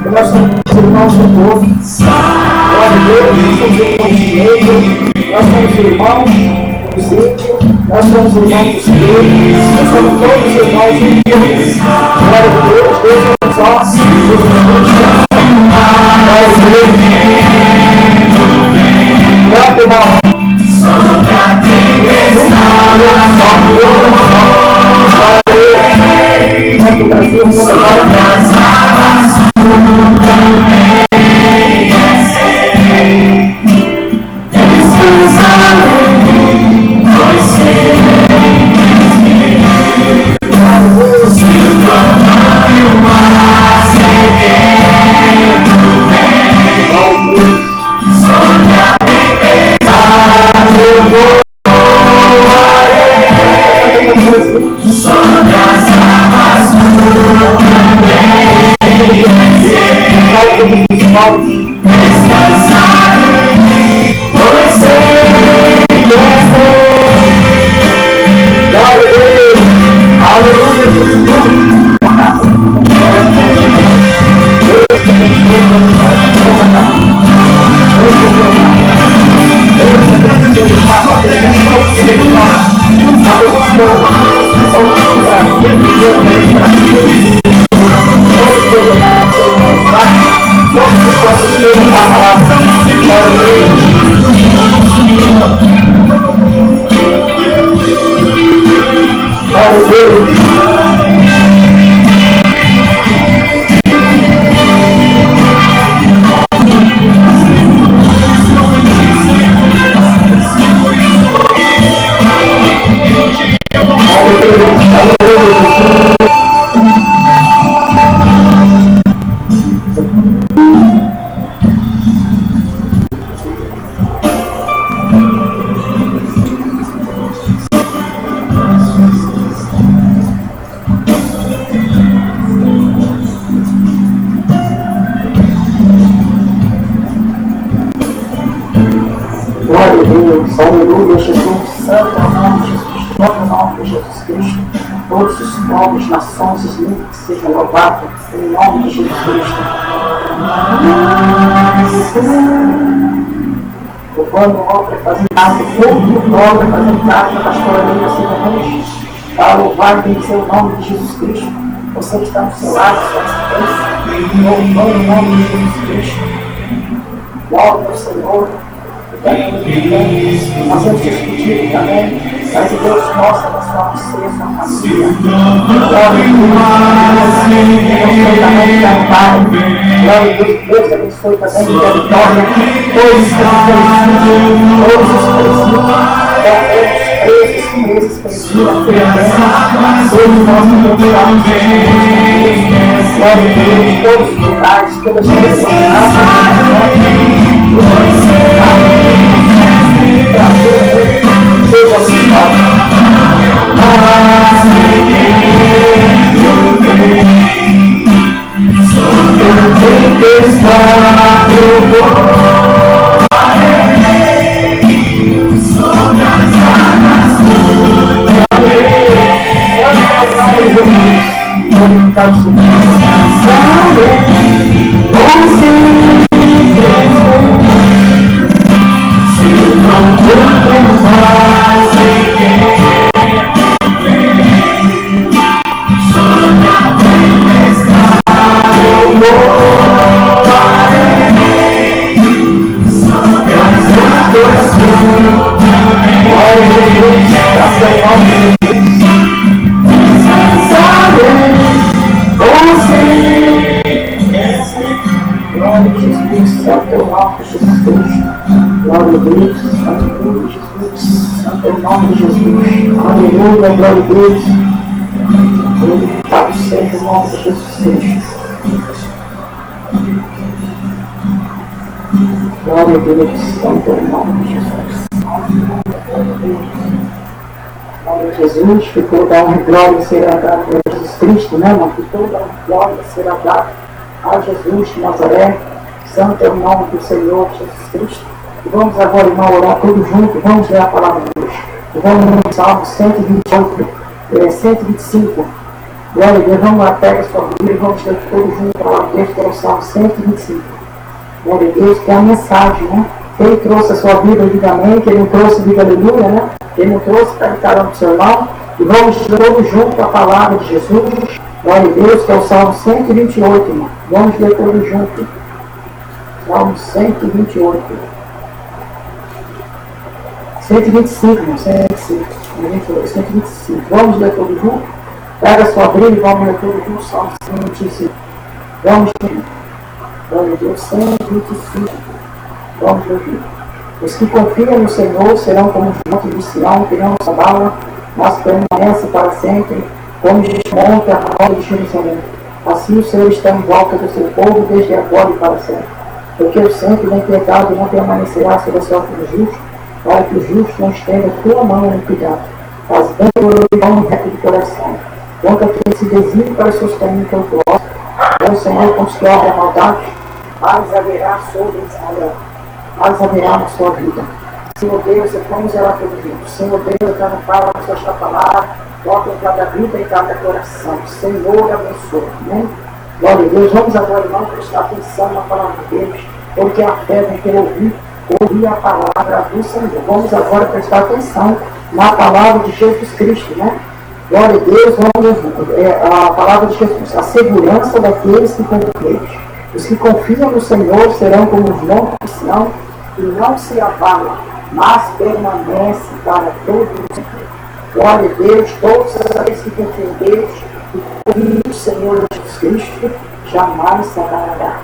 nós somos irmãos do povo. Glória a Deus, nós somos irmãos de meio, nós somos irmãos do sítio, nós somos irmãos dos filhos, nós somos todos irmãos de Deus. Glória a Deus, Deus é os nossos, Deus é os nossos. Glória a Deus. Glória a Deus. Aleluia, Jesus, santo é o nome de Jesus, santo é o nome de Jesus Cristo. Todos os povos, nações, os línguas sejam louvados em nome de Jesus Cristo. O bando obra fazendo o povo obra fazendo parte da pastoraria seguinte, para louvar e bendizer o nome de Jesus Cristo. Você que está no seu lado, sua assistência, louvando o nome de Jesus Cristo. Glória ao Senhor. Nós temos discutido também, mas Deus mostra na sua ser, sua família. Glória a Deus, Deus abençoe também a vitória, todos os presos, presas, todos nós que procuramos glória a Deus, todos os lugares, todas as pessoas. Seja abençoado. Aleluia, glória a Deus. Louvado seja o nome de Jesus Cristo. Glória a Deus, santo é o nome de Jesus. Glória a Jesus, que toda a honra e glória será dada a Jesus Cristo, né, irmão? Que toda a honra e glória será dada a Jesus de Nazaré. Santo é o nome do Senhor Jesus Cristo. E vamos agora, irmão, orar todos juntos. Vamos ler a palavra de Deus. Vamos no Salmo 128, 125. Glória a Deus, vamos lá, pega a sua Bíblia e vamos ler todos juntos para o texto que é o Salmo 125. Glória a Deus, que é a mensagem, né? Quem trouxe a sua Bíblia, diga amém. Quem não trouxe, diga aleluia, né? Quem não trouxe, pega cada um do seu irmão. E vamos ler todos juntos a palavra de Jesus. Glória a Deus, que é o Salmo 128, irmão. Vamos ler todos juntos. Salmo 128. 125, irmão. 125. Vamos ler todos juntos. Pega a sua Bíblia e vamos ler todos juntos. Salmo 125. Vamos ler. Glória a Deus, 125. Vamos ler. Os que confiam no Senhor serão como os montes de Sião, que não se abalam, mas permanecem para sempre, como os montes a roda de Jerusalém. Assim o Senhor está em volta do seu povo, desde agora e para sempre. Porque o sangue da impiedade não permanecerá sobre a sorte do justo, para que o justo não estenda a tua mão em iniquidade. Faz bem o irmão reto de coração. Quanto a quem se desvia para os seus caminhos tortuosos, o Senhor constrói a maldade, mas haverá sobre Israel. Mas haverá na sua vida. Senhor Deus, vamos orar pelo Deus. Senhor Deus, eu não falo a sua palavra, toca em cada vida e em cada coração. Senhor, abençoe. Amém? Glória a Deus. Vamos agora, irmão, prestar atenção na palavra de Deus, porque a fé vem pelo ouvir a palavra do Senhor. Vamos agora prestar atenção na palavra de Jesus Cristo, né? Glória a Deus, vamos a palavra de Jesus, a segurança daqueles que confiam. Os que confiam no Senhor serão como os montes de Sião, e não se abalam, mas permanecem para todo o sempre. Glória a Deus, todos aqueles que confiam em Deus e confiam no Senhor Jesus Cristo, jamais se abalará.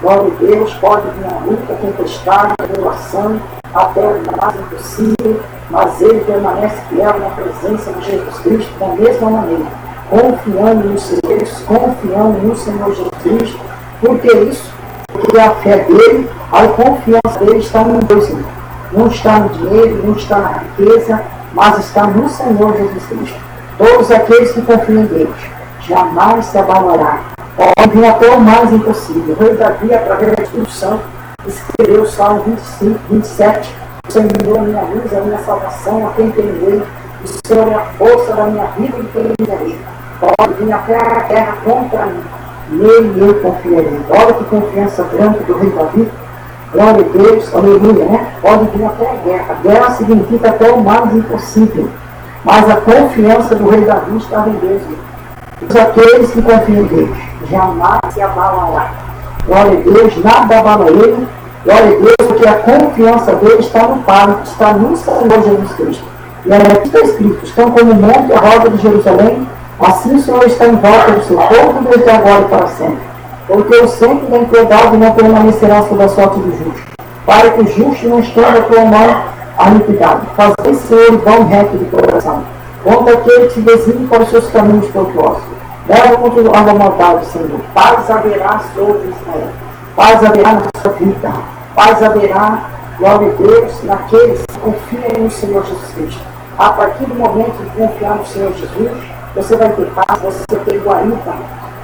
Glória a Deus, pode vir a luta, tempestade, a tribulação, até o mais impossível, mas ele permanece fiel na presença de Jesus Cristo da mesma maneira, confiando nos seus, confiando no Senhor Jesus Cristo. Por que isso? Porque a fé dele, a confiança dele está em Deus, Senhor. Não está no dinheiro, não está na riqueza, mas está no Senhor Jesus Cristo. Todos aqueles que confiam em Deus jamais se abalará. Pode vir até o mais impossível. O rei Davi, através da Espírito Santo, escreveu o Salmo 25, 27. O Senhor é a minha luz, a minha salvação, a quem temerei. O Senhor é a força da minha vida e quem temerei. Pode vir até a terra contra mim. Nele eu confiarei. Olha que confiança grande do rei Davi. Glória a Deus, aleluia, né? Pode vir até a guerra. A guerra significa até o mais impossível. Mas a confiança do rei Davi estava em Deus. Todos aqueles que confiam em Deus jamais se abalará. Glória a Deus, nada abala ele. Glória a Deus, porque a confiança dele está no Pai, está no Senhor Jesus Cristo. E aqui está escrito: estão como o monte a roda de Jerusalém, assim o Senhor está em volta do seu povo desde agora e para sempre. Porque o sempre da impiedade não permanecerá sob a sorte do justo, para que o justo não estenda a tua mão à iniquidade. Fazei, Senhor, bom reto de coração, contra aquele que se desvia para os seus caminhos tortuosos. Leva contra a maldade, Senhor. Paz haverá sobre Israel. Paz haverá na sua vida. Paz haverá, glória a Deus, naqueles que confiam no Senhor Jesus Cristo. A partir do momento de confiar no Senhor Jesus, você vai ter paz, você vai ter guarida.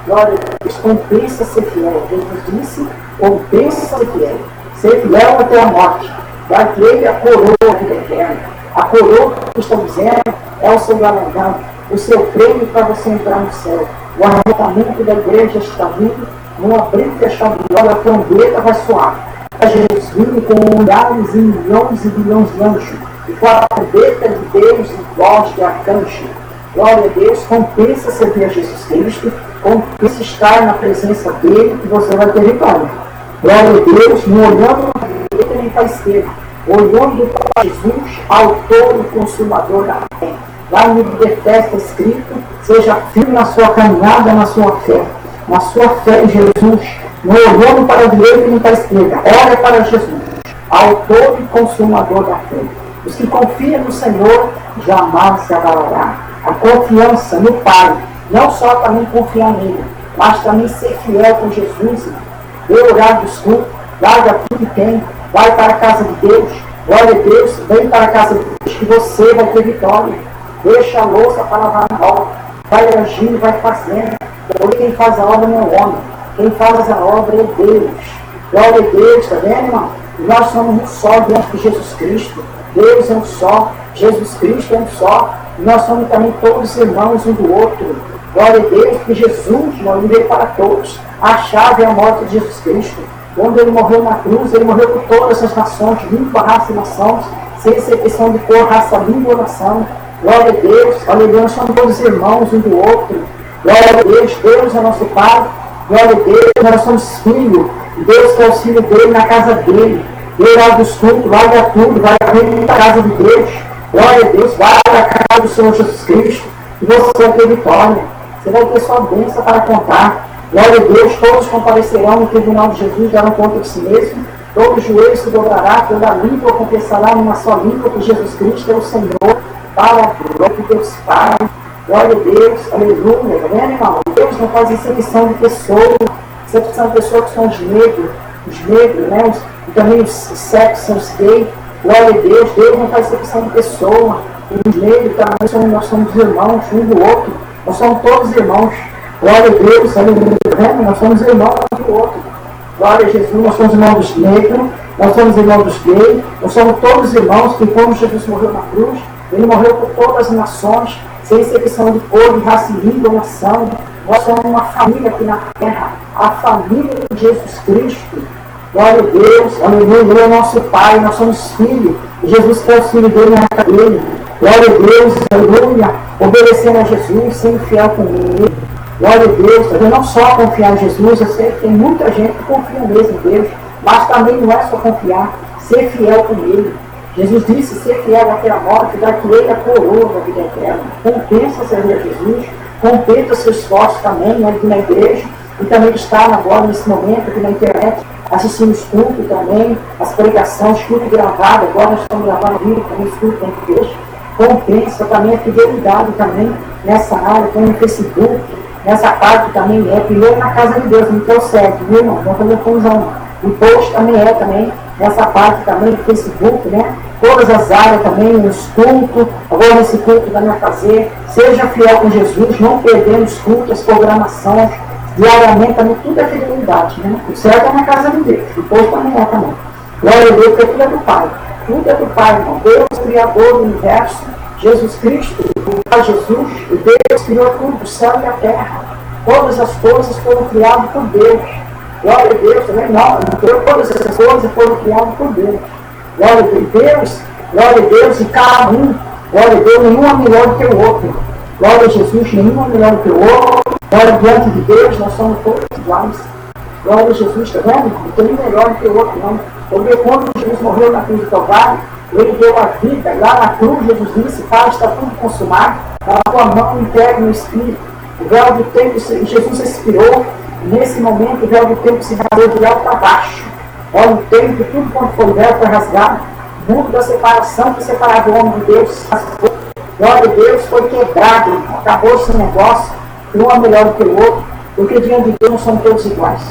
Glória a Deus, compensa ser fiel. Jesus disse, compensa ser fiel. Ser fiel até a morte. Vai ter ele a coroa da vida eterna. A coroa que estou dizendo é o seu galardão, o seu prêmio para você entrar no céu. O arrebatamento da igreja está vindo, no abrir e fechar de olhos, a trombeta vai soar. A Jesus vindo com milhares e bilhões de anjos, e com a trombeta de Deus e voz de arcanjo. Glória a Deus, compensa servir a Jesus Cristo, compensa estar na presença dele, que você vai ter vitória. Glória a Deus, não olhando para a direita nem para a esquerda, olhando para Jesus, autor e consumador da fé. Lá no livro de Efésios está escrito: seja firme na sua caminhada, na sua fé em Jesus, não olhando para a direita nem para a esquerda, olha para Jesus, autor e consumador da fé. Os que confiam no Senhor jamais se abalará. A confiança no Pai, não só também confiar nele, mas também ser fiel com Jesus. Dê o horário dos cultos, larga tudo que tem, vai para a casa de Deus. Glória a Deus, vem para a casa de Deus, que você vai ter vitória. Deixa a louça para lavar na obra, vai agindo, vai fazendo. Porque quem faz a obra não é o homem, quem faz a obra é Deus. Glória a Deus, está vendo, irmão? E nós somos um só diante de Jesus Cristo. Deus é um só, Jesus Cristo é um só. E nós somos também todos irmãos um do outro. Glória a Deus, que Jesus, irmão, veio para todos. A chave é a morte de Jesus Cristo. Quando ele morreu na cruz, ele morreu por todas as nações, língua, raça e nações, sem exceção de cor, raça, língua ou nação. Glória a Deus, aleluia, nós somos todos irmãos um do outro. Glória a Deus, Deus é nosso Pai. Glória a Deus, nós somos filhos. Deus que é o filho dele na casa dele. Deus vai dos cultos, vai dar tudo, vai para a casa de Deus. Glória a Deus, vai para a casa do Senhor Jesus Cristo. E você vai ter vitória. Você vai ter sua bênção para contar. Glória a Deus, todos comparecerão no tribunal de Jesus, darão conta de si mesmo. Todo joelho se dobrará, toda língua confessará numa só língua que Jesus Cristo é o Senhor, para a glória de Deus Pai. Glória a Deus, aleluia. Tá vendo, irmão? Deus não faz exceção de pessoas, exceção de pessoas que são os negros, né? E também os sexos, são os gays. Glória a Deus, Deus não faz exceção de pessoa. Os negros também, nós somos irmãos um do outro. Nós somos todos irmãos. Glória a Deus, aleluia. Nós somos irmãos um do outro. Glória a Jesus, nós somos irmãos dos negros, nós somos irmãos dos gays, nós somos todos irmãos, que quando Jesus morreu na cruz, ele morreu por todas as nações, sem exceção de cor, de raça, língua, nação. Nós somos uma família aqui na terra, a família de Jesus Cristo. Glória a Deus, aleluia, ele é nosso Pai, nós somos filhos, Jesus que é o filho dele na casa dele. Glória a Deus, aleluia, obedecendo a Jesus, sendo fiel com ele. Glória a Deus, eu não só confiar em Jesus, eu sei que tem muita gente que confia mesmo em Deus, mas também não é só confiar, ser fiel com ele. Jesus disse, ser fiel até a morte, dar que ele a coroa da vida eterna. Compensa servir a Jesus, compensa seu esforço também aqui na igreja, e também está agora nesse momento aqui na internet, assistindo os cultos também, as pregações, culto gravado, agora nós estamos gravando vídeo também, os cultos na igreja. Compensa também a fidelidade também nessa área, também no Facebook, nessa parte também é, primeiro na casa de Deus, não deu certo, viu, irmão? Não fazer confusão. O post também é também, nessa parte também do Facebook, né? Todas as áreas também, nos cultos, agora nesse culto também a fazer. Seja fiel com Jesus, não perdendo os cultos, as programações, diariamente também, tudo é fidelidade, né? O certo é na casa de Deus, o post também é também. Glória a Deus, porque tudo é do Pai. Tudo é do Pai, irmão. Deus, Criador do universo, Jesus Cristo, o Pai Jesus, o Deus criou tudo, o céu e a terra. Todas as coisas foram criadas por Deus. Glória a Deus, também não. Todas essas coisas foram criadas por Deus. Glória a Deus, glória a Deus, e cada um, glória a Deus, nenhum é melhor do que o outro. Glória a Jesus, nenhum é melhor do que o outro. Glória diante de Deus, nós somos todos iguais. Glória a Jesus, está vendo? Não tem nenhum melhor do que o outro, não. Porque quando Jesus morreu na cruz do Calvário, ele deu a vida, lá na cruz Jesus disse, Pai, está tudo consumado, a tua mão entregue no Espírito. O véu do tempo, Jesus expirou, e nesse momento o véu do tempo se rasgou de alto para baixo. Olha o tempo, tudo quanto foi o véu foi rasgado, o mundo da separação que separava o homem de Deus, glória a Deus, foi quebrado, acabou esse negócio, um é melhor do que o outro, porque diante de Deus não somos todos iguais.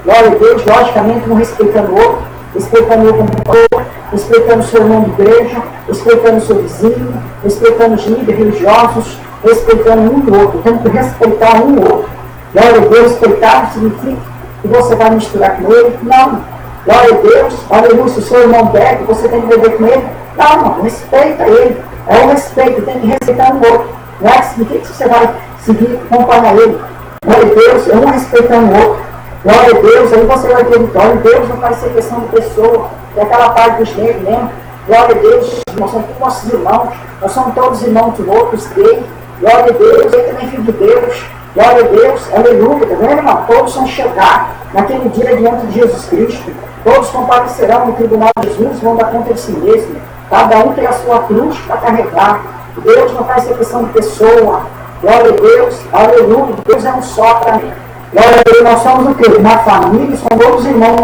Glória a Deus, logicamente, um respeitando o outro, respeitando o outro, respeitando o seu irmão de igreja, respeitando o seu vizinho, respeitando os líderes religiosos, respeitando um do outro. Temos que respeitar um do outro. Glória a Deus, respeitar significa que você vai misturar com ele? Não. Glória a Deus, aleluia, se o seu irmão bebe, você tem que beber com ele? Não, respeita ele. É o respeito, tem que respeitar um outro. Não é que significa que você vai seguir, acompanhar ele. Glória a Deus, é um respeitando o outro. Glória a Deus, aí você vai ter vitória. Deus não faz questão de pessoa. É aquela parte dos negros mesmo. Glória a Deus, nós somos todos nossos irmãos. Nós somos todos irmãos de outros, gays. Glória a Deus, ele também é filho de Deus. Glória a Deus, aleluia, tá vendo, irmão? Todos vão chegar naquele dia diante de Jesus Cristo. Todos comparecerão no tribunal de Jesus, vão dar conta de si mesmo. Cada um tem a sua cruz para carregar. Deus não faz questão de pessoa. Glória a Deus, aleluia. Deus é um só para mim. Glória a Deus, nós somos o quê? Uma família, somos todos irmãos.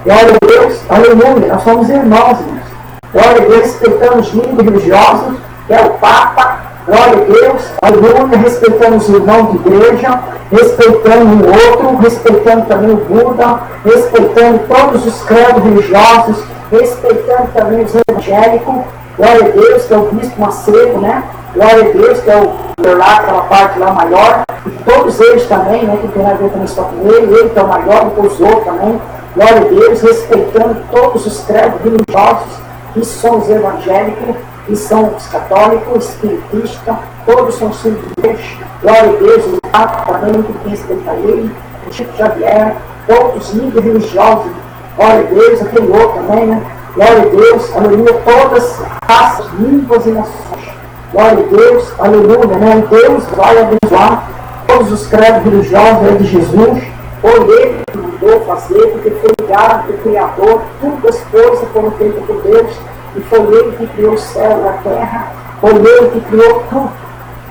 Glória a Deus, aleluia, nós somos irmãos, irmãos. Glória a Deus, respeitando os líderes religiosos, que é o Papa. Glória a Deus, aleluia, respeitando os irmãos de igreja, respeitando o outro, respeitando também o Buda, respeitando todos os credos religiosos, respeitando também os evangélicos. Glória a Deus, que é o Bispo Macedo, né? Glória a Deus, que é o lá, aquela parte lá maior, e todos eles também, né? Que tem a ver também só com ele que é o maior, depois os outros também. Glória a Deus, respeitando todos os credos religiosos, que são os evangélicos, que são os católicos, espiritistas, todos são filhos de Deus. Glória a Deus, o Papa também, que tem respeito a ele, o Chico Xavier, todos os líderes religiosos. Glória a Deus, aquele outro também, né? Glória a Deus, aleluia, todas raças, línguas e nações. Glória a Deus, aleluia, né? E Deus vai abençoar todos os credos religiosos de Jesus. Foi ele que mandou fazer, porque foi ligado do Criador, todas as coisas foram feitas por Deus, e foi ele que criou o céu e a terra, foi ele que criou tudo.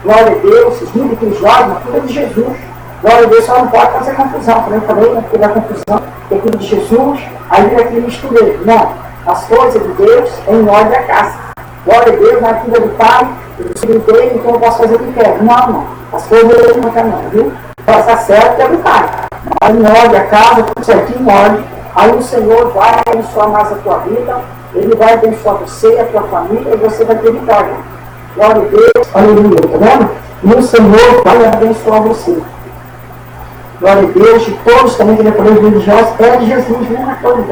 Glória a Deus, os líderes religiosos, tudo é de Jesus. Glória a Deus, só não pode fazer confusão, como eu falei, né? Porque dá confusão, que é aquilo de Jesus, aí vira aquele mistureiro. Não, as coisas de Deus é em ordem da casa. Glória a Deus, na filha do Pai, do filho dele, então eu posso fazer o que quero. Não, não, as coisas dele não quer não, viu? Está certo, é do Pai. Aí em ordem a casa, tudo certinho em ordem. Aí o Senhor vai abençoar mais a tua vida, Ele vai abençoar você, a tua família, e você vai ter vitória. Glória a Deus, aleluia, tá vendo? E o Senhor vai abençoar você. Glória a Deus, e todos também que ele falou religiosos, é de Jesus, mesma coisa,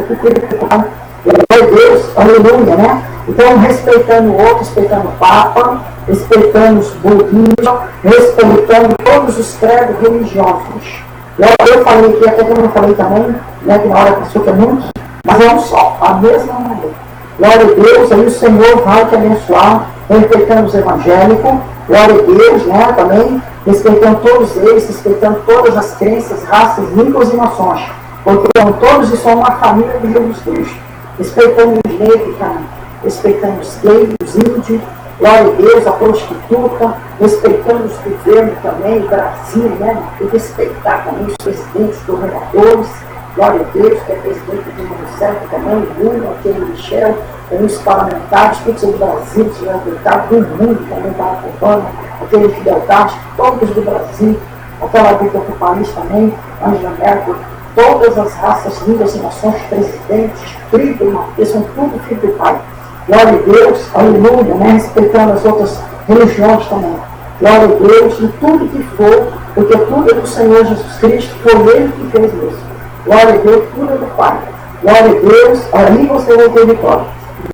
glória a Deus, aleluia, né? Então, respeitando o outro, respeitando o Papa, respeitando os budistas, respeitando todos os credos religiosos. Eu falei aqui, até como eu falei também, né, que na hora passou que é muito, mas é um só, a mesma maneira. Glória a Deus, aí o Senhor vai te abençoar, respeitando os evangélicos, glória a Deus, né, também, respeitando todos eles, respeitando todas as crenças, raças, línguas e nações, porque todos são uma família de Jesus Cristo, respeitando os negros também, respeitando os gays, os índios, glória a Deus, a prostituta, respeitando os governos também, o Brasil, né, e respeitar também os presidentes, os governadores, glória a Deus, que é presidente do mundo certo também, o Lula, aquele Michel, tem os parlamentares, todos do Brasil, os deputados do mundo também está acompanhando, aquele Fidel Castro, todos do Brasil, aquela dupla Paris também, Angela Merkel, todas as raças, línguas e nações, presidentes, tribos, são tudo filho do Pai. Glória a Deus, aleluia, né? Respeitando as outras religiões também. Glória a Deus, em tudo que for, porque tudo é do Senhor Jesus Cristo, foi Ele que fez isso. Glória a Deus, tudo é do Pai. Glória a Deus, ali você vai ter vitória.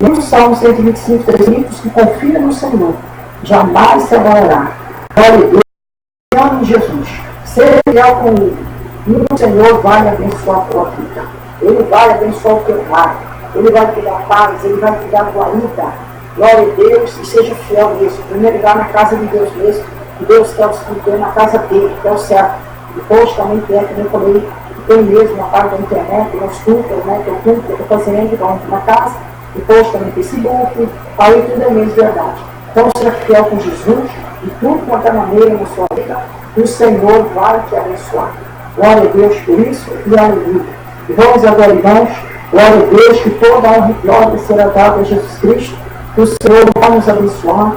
E o Salmo 125, 3 livros que confia no Senhor, jamais se abalará. Glória a Deus, em nome de Jesus, seja fiel com Ele, e o Senhor vai abençoar a tua vida. Ele vai abençoar o teu lar. Ele vai te dar paz, Ele vai te dar guarida. Glória a Deus, e seja fiel nisso. Primeiro lugar na casa de Deus mesmo. E Deus quer os filhos na casa dele, que é o certo. Depois também tem, como eu falei, que tem mesmo a parte da internet, nos cultos, né? Que é o culto que eu estou fazendo, vão na casa. Depois também Facebook, aí tudo é mesmo verdade. Então seja fiel com Jesus, e tudo quanto é maneira na sua vida, o Senhor vai te abençoar. Glória a Deus por isso e aleluia. E vamos agora, irmãos. Glória a Deus, que toda a honra e glória será dada a Jesus Cristo, que o Senhor vai nos abençoar.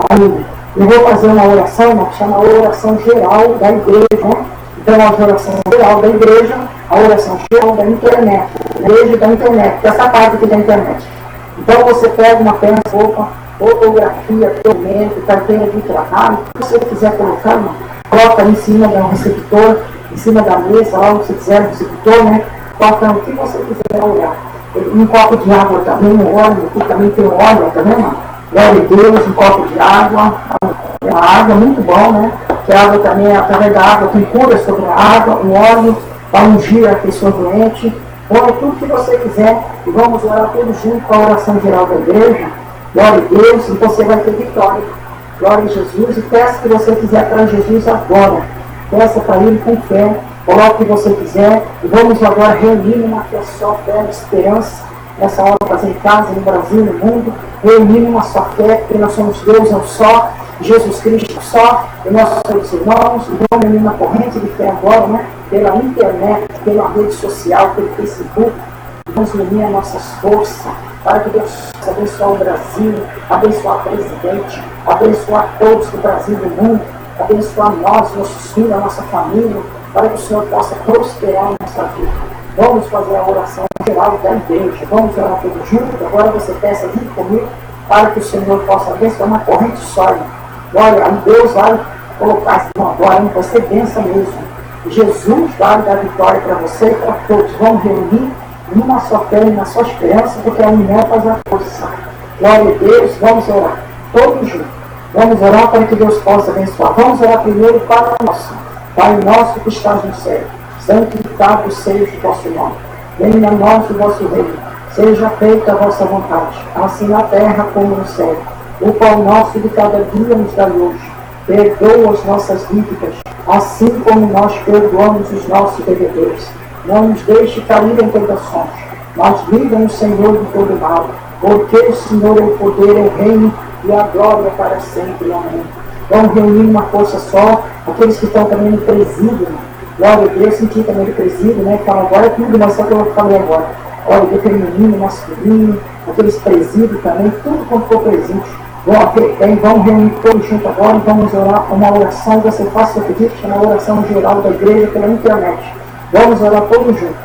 Aleluia. Eu vou fazer uma oração, que chama a oração geral da igreja, né? Então, a oração geral da igreja, a oração geral da internet, igreja da internet, dessa parte aqui da internet. Então, você pega uma pena, roupa, fotografia, documento, carteira de trabalho, se você quiser colocar, coloca ali em cima do receptor, em cima da mesa, lá onde você quiser, no receptor, né? Coloca o que você quiser olhar. Um copo de água também, um óleo, aqui também tem óleo, tá vendo? Glória a Deus, um copo de água. A água é muito bom, né? Que a água também, através da água, tem cura sobre a água, um óleo para ungir a pessoa doente. Põe tudo que você quiser e vamos orar todos juntos com a oração geral da igreja. Glória a Deus, e você vai ter vitória. Glória a Jesus, e peça o que você quiser para Jesus agora. Peça para Ele com fé. Coloque o que você quiser e vamos agora reunir numa fé só, fé, esperança, nessa hora fazer em casa, no Brasil, no mundo, reunir numa só fé, porque nós somos Deus, é um só, Jesus Cristo só, e nós somos irmãos, e vamos reunir uma corrente de fé agora, né, pela internet, pela rede social, pelo Facebook, vamos unir as nossas forças, para que Deus possa abençoar o Brasil, abençoar o presidente, abençoar todos do Brasil e do mundo, abençoar nós, nossos filhos, a nossa família, para que o Senhor possa prosperar em nossa vida. Vamos fazer a oração geral da igreja. Vamos orar todos juntos. Agora você peça junto comigo para que o Senhor possa abençoar uma corrente sólida. Olha, Deus vai colocar esse irmão agora, vai ser bênção mesmo. Jesus vai dar vitória para você e para todos. Vamos reunir numa só fé e na sua esperança, porque a união faz a força. Glória a Deus, vamos orar todos juntos. Vamos orar para que Deus possa abençoar. Vamos orar primeiro para o nosso. Pai nosso que estás no céu, santificado seja o vosso nome. Venha a nós o vosso reino. Seja feita a vossa vontade, assim na terra como no céu. O pão nosso de cada dia nos dai hoje. Perdoa as nossas dívidas, assim como nós perdoamos os nossos devedores. Não nos deixe cair em tentações, mas livra-nos, Senhor, de todo mal. Porque o Senhor é o poder, é o reino e a glória para sempre. Amém. Vamos reunir uma força só, aqueles que estão também no presídio. Glória a Deus, senti também do presídio, né? Fala agora tudo, mas só que eu falei agora. Olha, do feminino, masculino, aqueles presídios também, tudo quanto for presídio. Vamos reunir todos juntos agora e vamos orar uma oração. Você faça seu pedido, chama a oração geral da igreja pela internet. Vamos orar todos juntos.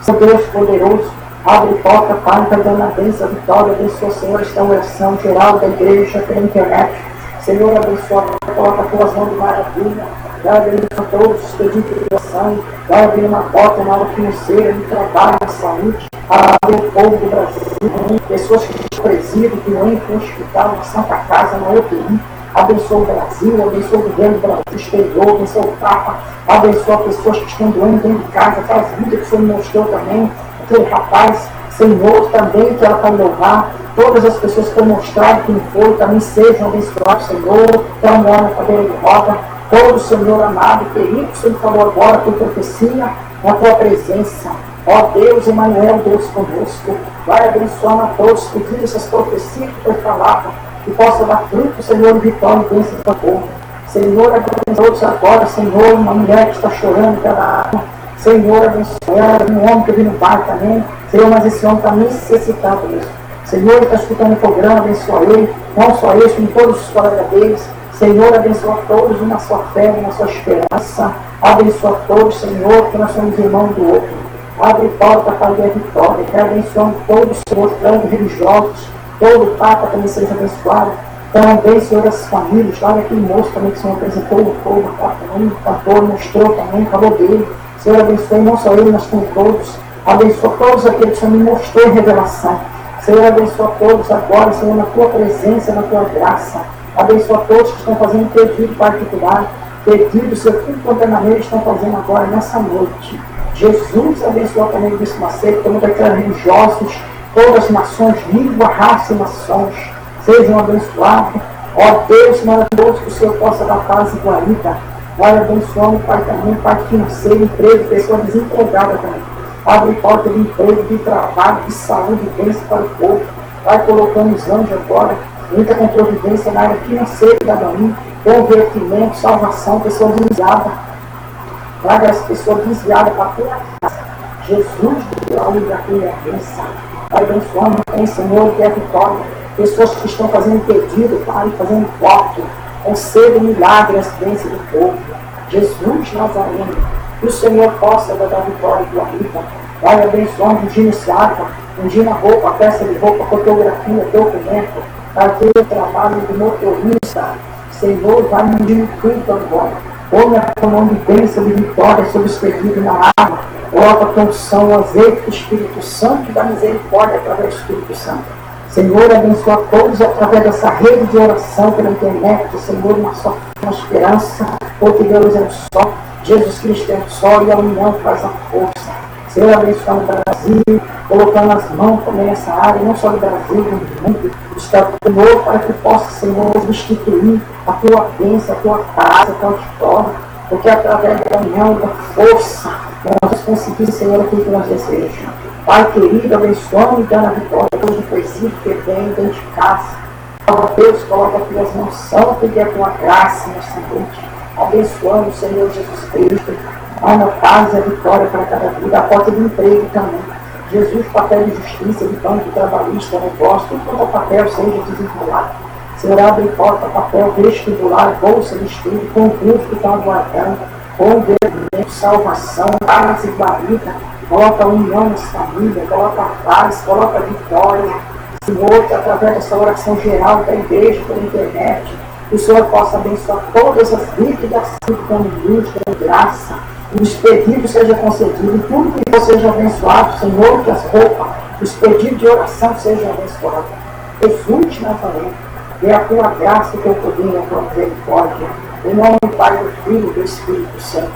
Seu Deus poderoso, abre porta, Pai, vai dando a bênção, a vitória, abençoa, Senhor, esta oração geral da igreja pela internet. Senhor, abençoa, coloca as tuas mãos de maravilha, vai abençoar todos os pedidos de oração, vai abrir uma porta na área financeira, no trabalho, na saúde, abre o povo do Brasil, pessoas que estão presídio, que não entram no hospital, na Santa Casa, na UTI. Abençoa o Brasil, abençoa o governo do Brasil exterior, abençoa o Papa, abençoa pessoas que estão doendo dentro de casa, aquelas vidas que o Senhor mostrou também, aquele rapaz, Senhor, também que ela vai louvar, todas as pessoas que estão mostrando quem foi, também sejam abençoados, Senhor, que ela mora na cadeira de roda, todo o Senhor amado, querido, que o Senhor falou agora, por profecia, na tua presença. Ó Deus, Emmanuel, Deus conosco, vai abençoando a todos, pedindo essas profecias que foi falada, que possa dar fruto, Senhor, e vitória e bênção para o povo. Senhor, abençoa todos agora, Senhor, uma mulher que está chorando pela alma, Senhor, abençoa ela, um homem que vem no bar também, Senhor, mas esse homem está necessitado mesmo. Senhor, ele está escutando o programa, abençoa ele, não só ele, como todos os colegas deles. Senhor, abençoa todos na sua fé, na sua esperança. Abençoa todos, Senhor, que nós somos irmãos do outro. Abre porta para a vitória. Que abençoe todos, Senhor, planos religiosos. Todo o Papa também seja abençoado. Também, Senhor, as famílias. Olha aquele moço também que o Senhor apresentou o povo, o cantor mostrou também, falou dele. Senhor, abençoe não só ele, mas com todos. Abençoa todos aqueles que o Senhor me mostrou em revelação. Senhor, abençoa todos agora, Senhor, na tua presença, na tua graça. Abençoa todos que estão fazendo pedido particular, pedido, Senhor, tudo quanto é maneira estão fazendo agora, nessa noite. Jesus, abençoa também o Bispo Macedo, todos aqueles religiosos, todas as nações, língua, raça e nações, sejam abençoados. Ó Deus maravilhoso, que o Senhor possa dar paz e guarida. Vai abençoando, Pai, também, parte financeira, emprego, pessoa desempregada também. Abre porta de emprego, de trabalho, de saúde, de bênção para o povo. Vai colocando os anjos agora. Entra com providência na área financeira da família, convertimento, salvação, pessoas desviadas. Traga as pessoas desviadas para a tua casa. Jesus, a livre a tua bênção. Vai abençoando, tem, Senhor, que é vitória. Pessoas que estão fazendo pedido, Pai, fazendo voto. Conceda milagre às bênçãos do povo. Jesus Nazareno, que o Senhor possa dar vitória à tua vida. Vai abençoando, ungindo seara, ungindo a roupa, a peça de roupa, fotografia, documento, aquele trabalho de motorista. Senhor, vai ungindo tudo agora. Põe a mão de bênção, de vitória sobre os pedidos na água. Coloca a tua o azeite do Espírito Santo e da misericórdia através do Espírito Santo. Senhor, abençoa todos através dessa rede de oração pela internet. Senhor, uma esperança, porque Deus é o só, Jesus Cristo é o só e a união faz a força. Senhor, abençoa o Brasil, colocando as mãos também nessa área, não só do Brasil, do mundo, do Estado do Senhor, para que possa, Senhor, substituir a tua bênção, a tua casa, a tua vitória, porque através da união, da força, nós conseguimos, Senhor, aquilo que nós desejamos. Pai querido, abençoe e dando a vitória hoje do presídio que vem dentro de casa. Ó Deus, coloca as tuas mãos santas e a tua graça nesta noite. Abençoando o Senhor Jesus Cristo. Dá paz e a vitória para cada vida. A porta de emprego também. Jesus, papel de justiça, de banco trabalhista, negócio, tudo quanto é papel seja desenrolado. Senhor, abre porta, papel, vestibular, bolsa de estudo, concurso que está aguardando, convertimento, salvação, paz e guarida. Coloca a união nas famílias, coloca a paz, coloca a vitória. Senhor, que através dessa oração geral da igreja, pela internet, o Senhor possa abençoar todas as vidas da com luz, com graça, e os pedidos sejam concedidos, e tudo que for seja abençoado, Senhor, que as roupas, os pedidos de oração sejam abençoados. Jesus Nazareno, Dê a tua graça, o teu poder, a tua misericórdia. Em nome do Pai, do Filho e do Espírito Santo.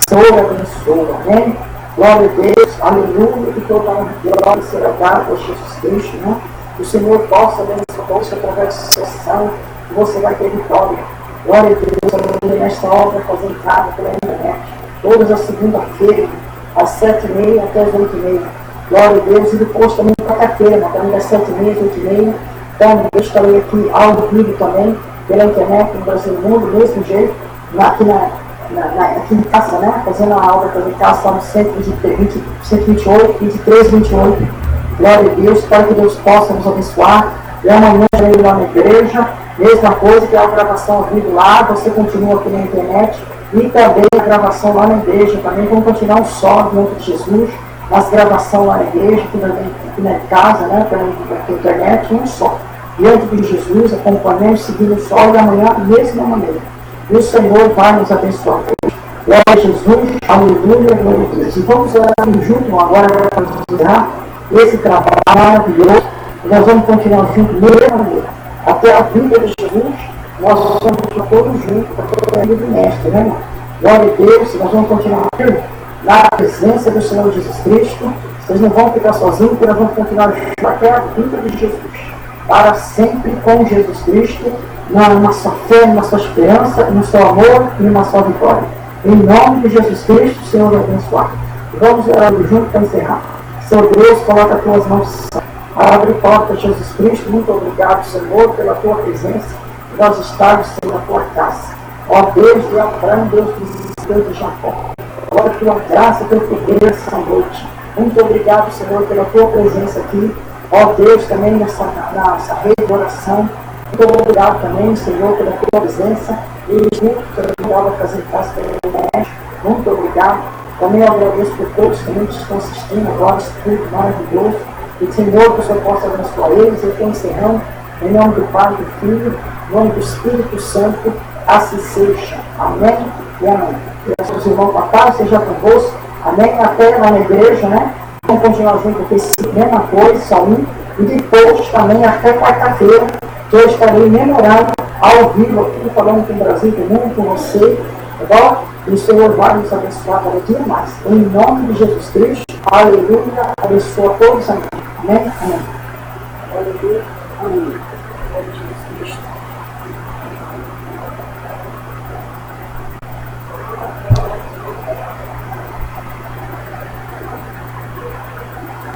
Senhor, abençoa. Amém? Glória a Deus. Aleluia. Que toda a glória será dada a Jesus Cristo, né? Que o Senhor possa abençoar através da situação, que você vai ter vitória. Glória a Deus. Aleluia. Nesta obra aposentada pela internet. Todas as segunda-feira, às 7h30 até as 8h30. Glória a Deus. E depois também quarta-feira, também das 7h30 às 8h30. Então, eu estarei aqui ao vivo também, pela internet, no Brasil e no mundo, do mesmo jeito, aqui em casa, né? Fazendo a aula também em casa, está no 128, 23, 28. Glória a Deus, espero que Deus possa nos abençoar. E amanhã eu irei lá na igreja, mesma coisa, que é a gravação ao vivo lá, você continua aqui na internet, e também a gravação lá na igreja, também vamos continuar um só diante de Jesus, nas gravações lá na igreja, aqui na casa, né? Pela internet, um só. Diante de Jesus, acompanhando, seguindo o sol, e amanhã, da mesma maneira. E o Senhor vai nos abençoar. Glória a Jesus, aleluia, glória a Deus. E vamos orar junto agora para encerrar esse trabalho maravilhoso. E nós vamos continuar juntos da mesma maneira. Até a vinda de Jesus, nós vamos todos juntos, para a vida do Mestre, né, irmão? Glória a Deus, e nós vamos continuar na presença do Senhor Jesus Cristo. Vocês não vão ficar sozinhos, porque nós vamos continuar juntos até a vinda de Jesus. Para sempre com Jesus Cristo, na sua fé, na sua esperança, no seu amor e na sua vitória. Em nome de Jesus Cristo, Senhor, abençoar. Vamos orar junto para encerrar. Senhor Deus, coloca as tuas mãos. Abre porta, Jesus Cristo. Muito obrigado, Senhor, pela tua presença. Nós estamos, Senhor, na tua casa. Ó Deus de Abraão, Deus de Jacó. Olha a tua graça, teu poder essa noite. Muito obrigado, Senhor, pela tua presença aqui. Ó Deus, também nessa rede de oração. Muito obrigado também, Senhor, pela tua presença. E junto também a obra apresentada pela internet. Muito obrigado. Também eu agradeço por todos também que estão assistindo agora esse culto maravilhoso. E, Senhor, que o Senhor possa abençoar eles. Eu estou encerrando em nome do Pai, do Filho, em nome do Espírito Santo. Assim seja. Amém e amém. Meus irmãos, a paz seja convosco. Amém. Até lá na igreja, né? Vamos continuar junto com esse mesma coisa, só um. E depois também, até quarta-feira, que eu estarei memorando ao vivo aqui, falando com o Brasil, com o mundo, com você. Tá bom? E o Senhor vai nos abençoar cada dia mais. Em nome de Jesus Cristo. Aleluia. Abençoa todos. Amém. Amém. Aleluia. Amém.